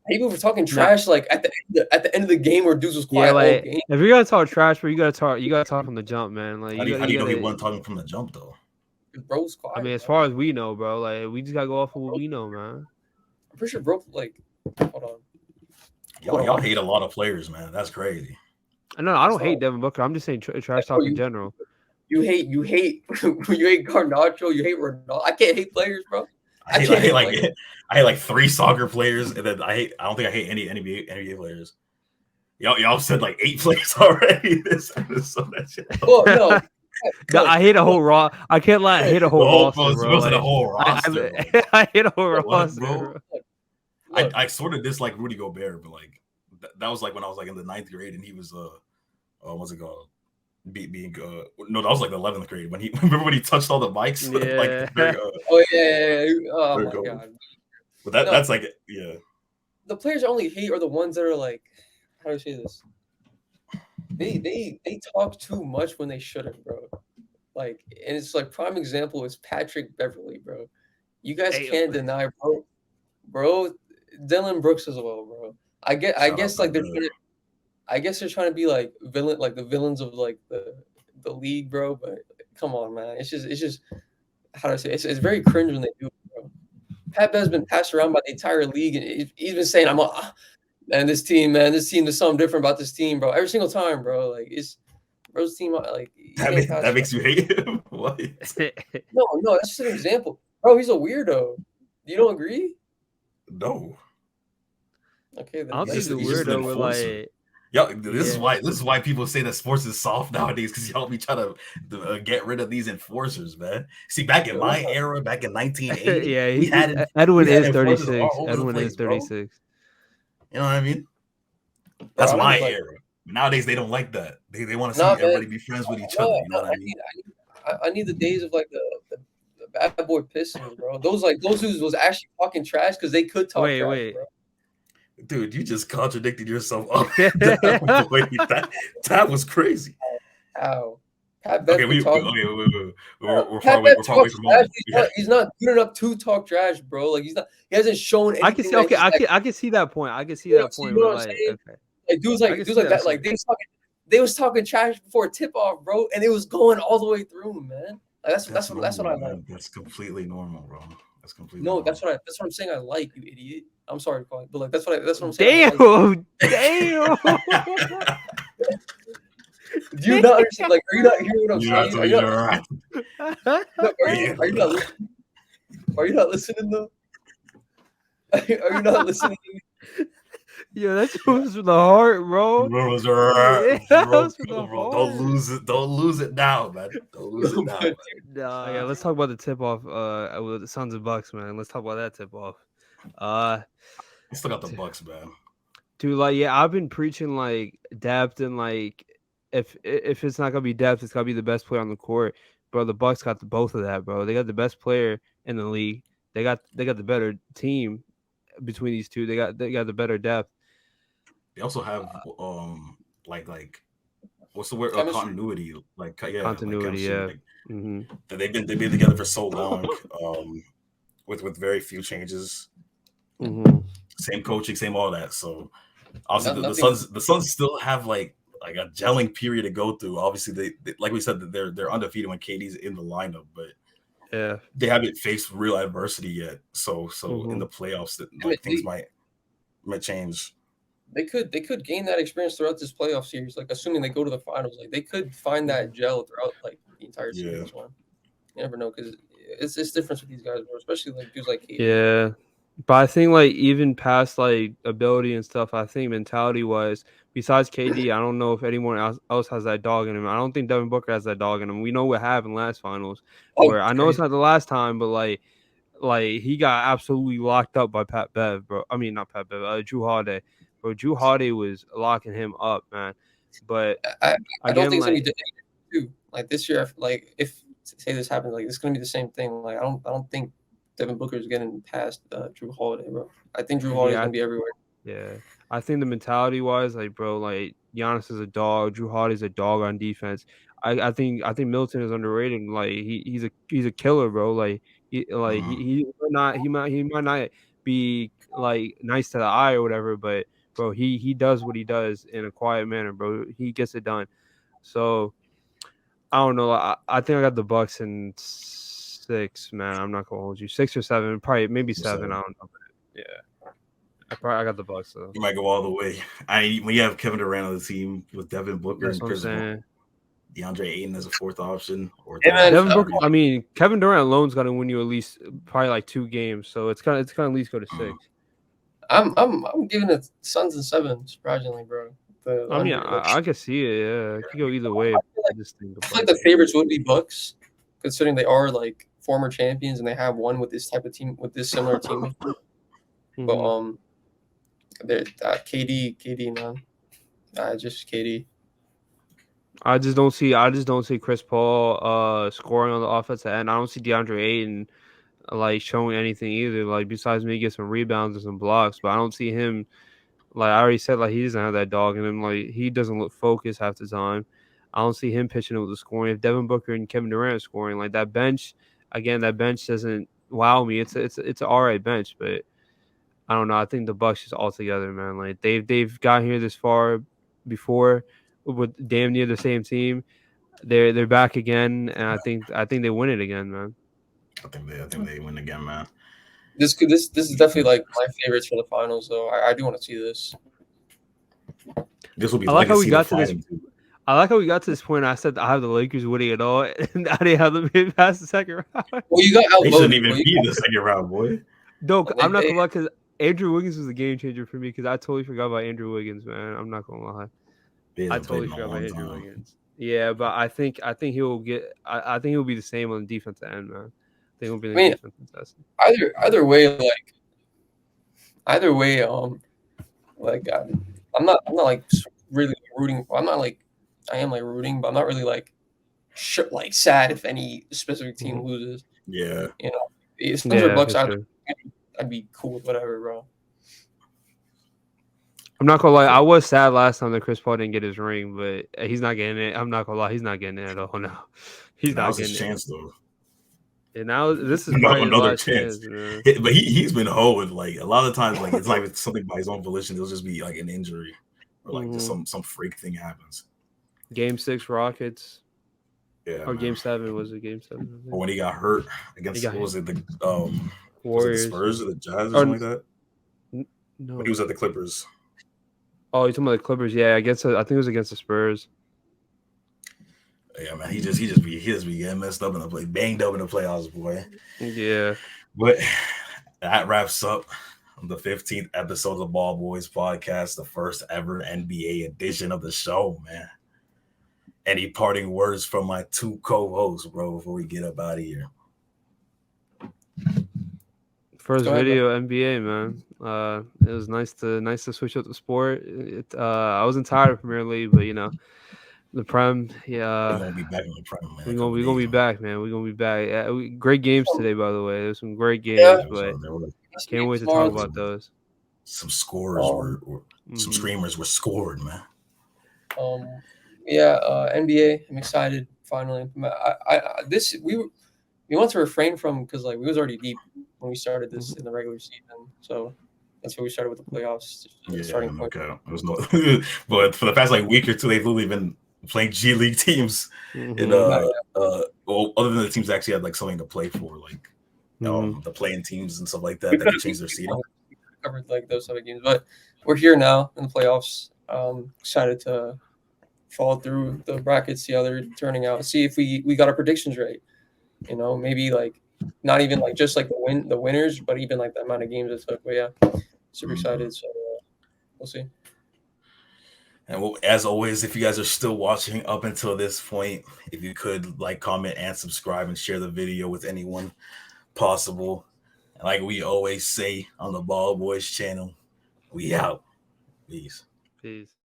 People were talking trash like at the end of the game where dudes was quiet all like game. if you're gonna talk trash, bro, you gotta talk from the jump, man. Like How do you know he wasn't talking from the jump though? Bro's quiet. I mean, as far as we know, bro, like we just gotta go off of what we know, man. I'm pretty sure bro, like, hold on. Y'all hate a lot of players, man. That's crazy. No, I don't hate Devin Booker. I'm just saying trash talk in general. You hate Garnacho. You hate Ronaldo. I can't hate players, bro. I hate like 3 soccer players, and then I don't think I hate any NBA players. Y'all said like 8 players already. This that shit. Well, no. I hate a whole raw. I can't lie. I hate a whole roster, bro. Like, a whole roster. I hate a whole roster, bro. I sort of dislike Rudy Gobert, but like that was like when I was like in the 9th grade, and he was what's it called? Being no, that was like the 11th grade when remember when he touched all the mics. Yeah. Like, oh my god. But that's like The players I only hate are the ones that are like, how do I say this? They talk too much when they shouldn't, bro. Like, and it's like prime example is Patrick Beverly, bro. You guys can't deny, bro. Dylan Brooks as well, bro. I guess like they're trying to be like the villains of like the league, bro. But come on, man. It's just how do I say it? It's very cringe when they do it, bro. Pat Bev's been passed around by the entire league, and he's been saying, this team, there's something different about this team, bro. Every single time, bro. Like it's bro's team, like that makes you hate him. What? No, that's just an example, bro. He's a weirdo. You don't agree? No. Okay, then I'll think the weirdo with like. This is why people say that sports is soft nowadays, because y'all be trying to get rid of these enforcers, man. See, back in my era, back in 1980, Edwin is 36. Edwin is 36. You know what I mean? That's my era. Nowadays, they don't like that. They want to see everybody be friends with each other. You know what I mean? I need the days of like the bad boy Pistons, bro. Those dudes was actually talking trash because they could talk trash, bro. Dude, you just contradicted yourself. That was crazy. How? Okay, we're far away from home. He's not good enough to talk trash, bro. Like he hasn't shown anything. I can see. Okay, I can see that point. I can see that point. Like dudes like that. Like they was talking trash before tip off, bro, and it was going all the way through, man. Like that's what I like. That's completely normal, bro. That's completely normal. That's what I'm saying. I like, you idiot. I'm sorry, Colin, but like that's what I'm saying. Damn. Do you not understand? Like, are you not hearing what I'm saying? Are you not listening though? Are you not listening? Yeah, that was from the heart, bro. Bro, don't lose it now, man. Don't lose it now. Yeah, let's talk about the tip off with the Suns and Bucks, man. Let's talk about that tip off. You still got the Bucks, man. Dude, like, yeah, I've been preaching like depth, and like if it's not gonna be depth, it's gotta be the best player on the court. Bro, the Bucks got both of that, bro. They got the best player in the league. They got the better team between these two. They got the better depth. They also have like what's the word? Continuity. Like continuity, They've been together for so long, with very few changes. Mm-hmm. Same coaching, same all that. So obviously the Suns still have like a gelling period to go through. Obviously they like we said, that they're undefeated when KD's in the lineup, but they haven't faced real adversity yet. So in the playoffs, things might change. They could gain that experience throughout this playoff series. Like, assuming they go to the finals, like they could find that gel throughout like the entire series. You never know, because it's different with these guys, bro. Especially like dudes like KD. Yeah, but I think like even past like ability and stuff, I think mentality wise, besides KD, I don't know if anyone else has that dog in him. I don't think Devin Booker has that dog in him. We know what happened last finals, where I know it's not the last time, but like he got absolutely locked up by Pat Bev, bro. I mean, not Pat Bev, Drew Holiday. Bro, Drew Holiday was locking him up, man. But I don't think it's gonna be too. Like this year, like if say this happens, like it's gonna be the same thing. Like I don't think Devin Booker is getting past Drew Holiday, bro. I think Drew Holiday is gonna be everywhere. Yeah, I think the mentality wise, like, bro, like Giannis is a dog, Drew Holiday's a dog on defense. I think Milton is underrated. Like he's a killer, bro. Like he might not be like nice to the eye or whatever, but bro, he does what he does in a quiet manner, bro. He gets it done. So I don't know. I think I got the Bucks in 6, man. I'm not gonna hold you. 6 or 7, probably maybe 7. I don't know. But yeah, I got the Bucks though. You might go all the way. When you have Kevin Durant on the team with Devin Booker That's and what I'm Chris saying. DeAndre Ayton as a fourth option, or Yeah, man. Devin Booker. I mean, Kevin Durant alone's got to win you at least probably like 2 games. So it's gonna at least go to 6. I'm giving it Suns and 7. Surprisingly, bro. I mean, I can see it. Yeah, it could go either way. I just think I feel like the favorites would be Bucks, considering they are like former champions and they have won with this type of team, with this similar team. But KD, man, just KD. I just don't see Chris Paul scoring on the offensive end. I don't see DeAndre Ayton like showing anything either. Like besides maybe get some rebounds and some blocks, but I don't see him. Like I already said, like he doesn't have that dog in him. Like he doesn't look focused half the time. I don't see him pitching it with the scoring. If Devin Booker and Kevin Durant are scoring, like that bench doesn't wow me. It's an alright bench, but I don't know. I think the Bucks just all together, man. Like they've got here this far before with damn near the same team. They're back again, and I think they win it again, man. I think they win again, man. This is definitely like my favorites for the finals, though. I do want to see this. This will be. I like how we got to this. I like how we got to this point. I said I have the Lakers winning it all, and I didn't have them get past the second round. Well, you got they shouldn't even be in the second round, boy. No, I'm not gonna lie, because Andrew Wiggins was a game changer for me. Because I totally forgot about Andrew Wiggins, man. I'm not gonna lie. I totally forgot about Andrew Wiggins. Yeah, but I think he'll get. I think he'll be the same on the defensive end, man. I think he'll be the defensive contestant. Either way, like I'm not like really rooting. I'm not like I am like rooting, but I'm not really like sad if any specific team loses. Yeah, you know, if those are Bucks, I'd be cool with whatever, bro. I'm not gonna lie. I was sad last time that Chris Paul didn't get his ring, but he's not getting it. I'm not gonna lie. He's not getting it at all. No, he's not getting his chance though. And now this is probably his last chance. But he's been hoeing like a lot of times. Like it's like something by his own volition. It'll just be like an injury or like just some freak thing happens. Game 6 Rockets. Yeah. Or Game 7 was it? Game 7. Or when he got hurt against what was it, the Warriors, the Spurs or the Jazz or something like that. No, when he was at the Clippers. Oh, you're talking about the Clippers? Yeah, I think it was against the Spurs. Yeah, man, he just be getting messed up in the play, banged up in the playoffs, boy. Yeah, but that wraps up the 15th episode of the Ball Boys podcast, the first ever NBA edition of the show, man. Any parting words from my 2 co-hosts, bro, before we get up out of here? First video NBA, man. It was nice to switch up the sport. I wasn't tired of Premier League, but you know, the Prem, yeah. We're gonna be back in the Prem, man. We're gonna be back, man. We're gonna be back. Yeah, great games today, by the way. There's some great games, but can't wait to talk about those. Some scores some screamers were scored, man. NBA. I'm excited. Finally, we want to refrain from because like we was already deep when we started this in the regular season, so that's why we started with the playoffs. Starting point. Okay. It was no, but for the past like week or two, they've literally been playing G League teams, and well, other than the teams that actually had like something to play for, like the playing teams and stuff like that, that changed their seeding. Covered like those type of games, but we're here now in the playoffs. Excited to follow through the brackets, see how they're turning out, see if we got our predictions right. You know, maybe like not even like just like the winners, but even like the amount of games it took. But yeah, super excited. So we'll see. And as always, if you guys are still watching up until this point, if you could like, comment, and subscribe, and share the video with anyone possible. And like we always say on the Ball Boys channel, we out. Peace.